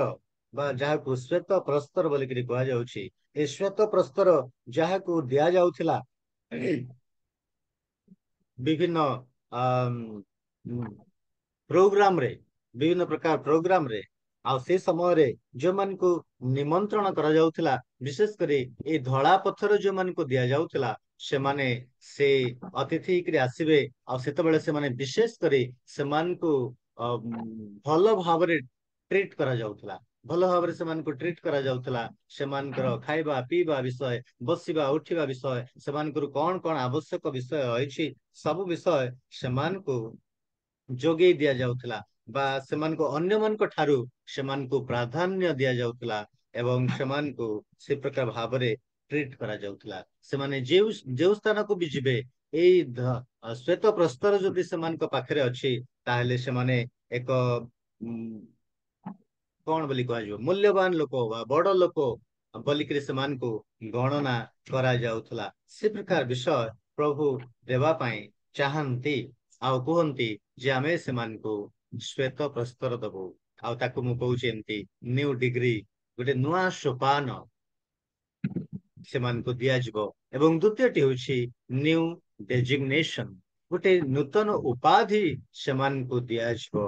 बा जहाँ को श्वेत प्रस्तर बोलिकरी कहा जाउछि ए श्वेत प्रस्तर जहाँ को दिया जाउथिला विभिन्न प्रोग्राम रे विभिन्न प्रकार प्रोग्राम रे आ से समय रे जो मन को निमंत्रण करा जाउथिला विशेष करी ए धड़ा पत्थर जो मन को दिया जाउथिला से माने से अतिथि के आसीबे आ सेते बेले से माने विशेष करी से मान को भल भाव रे ट्रीट करा जाउथिला भल भाव रे से मान को ट्रीट करा जाउथिला से मान कर खाइबा पीबा विषय बसिबा उठिबा विषय से मान को कोन कोन आवश्यक विषय अछि सब विषय से मान को जोगे दिया जाउथिला बा सेमान को अन्य मान को ठारू सेमान को प्राधान्य दिया जाउथिला एवं सेमान को से प्रकार भाव रे ट्रीट करा जाउथिला से माने जे स्थान को भी जिबे एई श्वेत प्रस्तर जदि सेमान को पाखरे अछि ताहेले से माने एक कोन बोली कह जो मूल्यवान लोक बा बड़ लोक बोलिकरी सेमान को गणना करा जाउथिला से प्रकार विषय प्रभु देवा पई चाहंती आउ कहंती जे आमे सेमान को श्वेत प्रस्तर दबो आउ ताकू मु कहूची एमती न्यू डिग्री गोटे नुआ सोपान सेमान को दिया जिवो एवं द्वितीयटी होछि न्यू डेजिग्नेशन गोटे नूतन उपाधि सेमान को दिया जिवो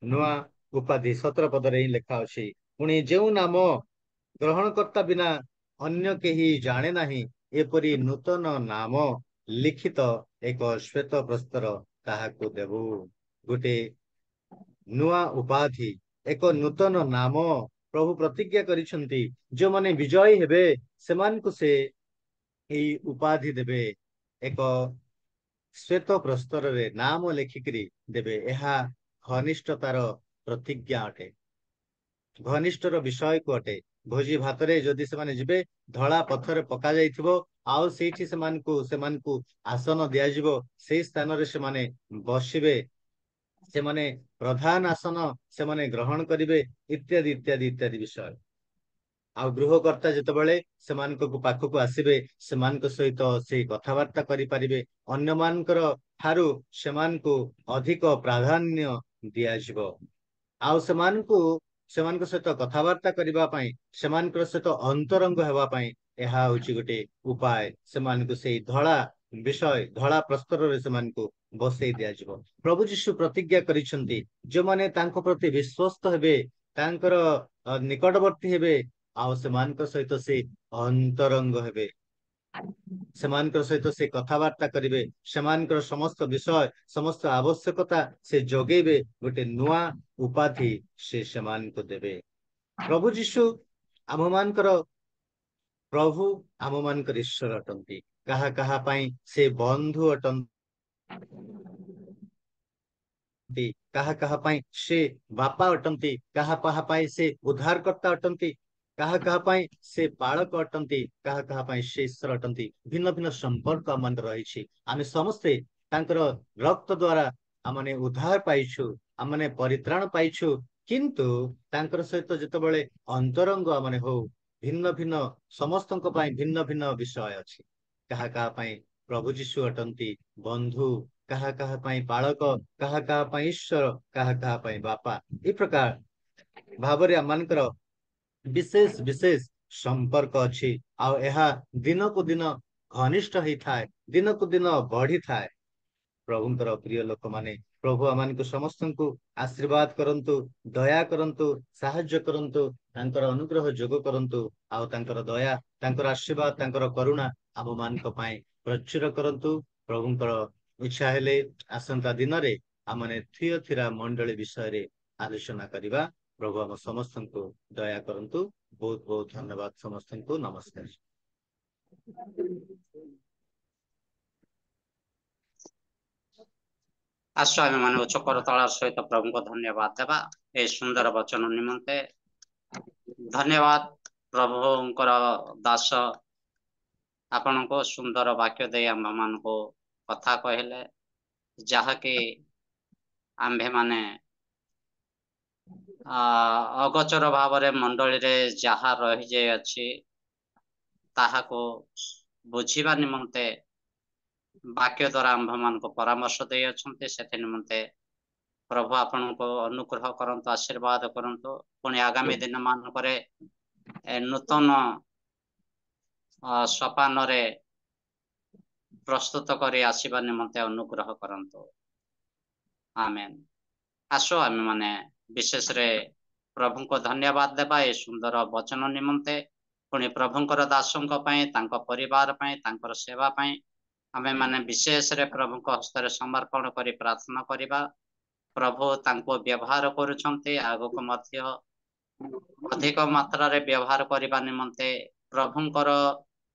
नुआ उपाधि 17 पद रे लिखा अछि पुणी जेउ नाम ग्रहण करता बिना अन्य केही जाने नाही एपरी नूतन नाम लिखित एक श्वेत प्रस्तर ताहाकू देबू गोटे नुआ उपाधि एक नूतन नाम प्रभु प्रतिज्ञा करिसंती जो माने विजयी हेबे सेमान को से एई उपाधि देबे एक श्वेत प्रस्तर रे नाम लेखिकरी देबे एहा घनिष्ठतार प्रतिज्ञा अटे घनिष्ठर विषय को अटे भोजी भात रे जदि सेमाने जिबे धड़ा पत्थर पका जाइथिबो आउ सेठी सेमान को आसन दिया जिवो सेई स्थान रे सेमाने बसिबे से माने प्रधान आसन से माने ग्रहण करिवे इत्यादि इत्यादि इत्यादि विषय आ गृहकर्ता जेतेबेले सेमान को पाखक आसीबे सेमान को सहित से कथावार्ता करि परिबे अन्य मानकर थारु सेमान को अधिक प्राधान्य दिया जिवो आ सेमान को सहित कथावार्ता करिबा पई सेमान को सहित अंतरंग हेबा पई एहा होची गोटे उपाय सेमान को सेई धड़ा विषय धला प्रस्तर रे सेमानकु बसई दिया जिवो। प्रभु यीशु प्रतिज्ञा करिसंती जो माने तांको प्रति विश्वस्त हेबे तांकर निकटवर्ती हेबे आ सेमानक सहित से अंतरंग हेबे सेमानकर सहित से कथबार्ता करिवे सेमानकर समस्त विषय समस्त आवश्यकता से जोगेबे गोटे नुआ उपाधि से सेमान को देबे। प्रभु यीशु आम मानकर प्रभु आम मानकर ईश्वर अटंती कहा कहा पाई से बंधु अटंती कहा कहा पाई से बापा अटंती कहा कहा पाई से उद्धारकर्ता अटंती कहा कहा पाई से बालक अटंती कहा कहा पाई से ईश्वर अटंती भिन्न भिन्न संपर्क आम रही आम समस्ते तांकर रक्त द्वारा आमने उद्धार पाइछु आमने परित्राण पाइछु किंतु तांकर सहित जितेबाला अंतरंग आमने हो भिन्न भिन्न समस्त भिन्न भिन्न विषय अच्छी कहा कहा पाई प्रभु जीशु अटंती बंधु कहा कहा पाई बालक कहा कहा पाई ईश्वर कहा कहा पाई बापा ए प्रकार भावरे आमनकर विशेष विशेष संपर्क अच्छी आउ यह दिन को दिन घनिष्ठ ही थाए दिन को दिन बढ़ी थाए। प्रभुंकर प्रिय लोक माने प्रभु आमान को समस्त को आशीर्वाद करंतु दया करंतु साहाय्य करंतु तांकर अनुग्रह जोग करंतु आउ तांकर दया तांकर आशीर्वाद तांकर करुणा आम मान को पाए प्रचुर करंतु। प्रभुंकर इच्छा हेले आसंता दिन रे आमने थिरा मंडली विषय रे आलोचना करिबा। प्रभु आम समस्त को दया करंतु। बहुत बहुत धन्यवाद समस्त को नमस्कार। आसो आम मान उच्च करताल सहित प्रभु को धन्यवाद देवा ए सुंदर वचन निमंते। धन्यवाद प्रभुंकर दास आपण को सुंदर वाक्य दे आम मान को कथा कहले जहाँकि आम्भे माने अगोचर भाव रे मंडली रे जहा रही जाय अछि ताहा को बुझीबा निमंते वाक्य द्वारा आम्भ मान को परामर्श दे अछंते सेते निमंते प्रभु आपण को अनुग्रह करंतु आशीर्वाद करंतु पुणी आगामी दिन मान करे नूतन सोपान रे प्रस्तुत करी आसीबा निमंते अनुग्रह करंतु। आमेन। आसो आमे माने विशेष रे प्रभु को धन्यवाद देबा ए सुंदर वचन निमंते पुणी प्रभुंकर दासंक पई तांको परिवार पई तांकर सेवा पई आमे माने विशेष रे प्रभु को हस्त रे समर्पण करी प्रार्थना करिबा। प्रभु तांको व्यवहार करूछंते आगो को मध्य अधिक मात्रा रे व्यवहार करिबा निमंते प्रभुंकर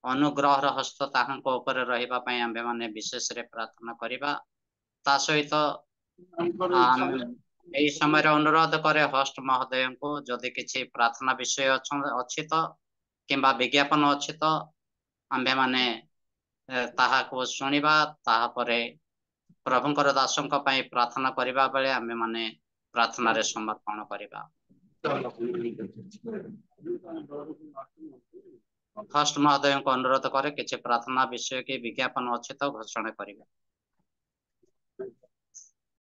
अनुग्रह र हस्त ताहांको ऊपर रहिबा पई आमे माने विशेष रे प्रार्थना करिबा। ता सहित यही समय अनुरोध करे होस्ट महोदय को जदि किसी प्रार्थना विषय अच्छी तो किंबा विज्ञापन अच्छी तो आम्भे माने ताहा को सुनिबा ताहा परे प्रभुंकर दासंक पई प्रार्थना करिबा बेले आम्भे माने प्रार्थना रे समर्पण करिबा। होस्ट महोदय को अनुरोध करे किसी प्रार्थना विषय के विज्ञापन अच्छी तो घोषणा करिबा।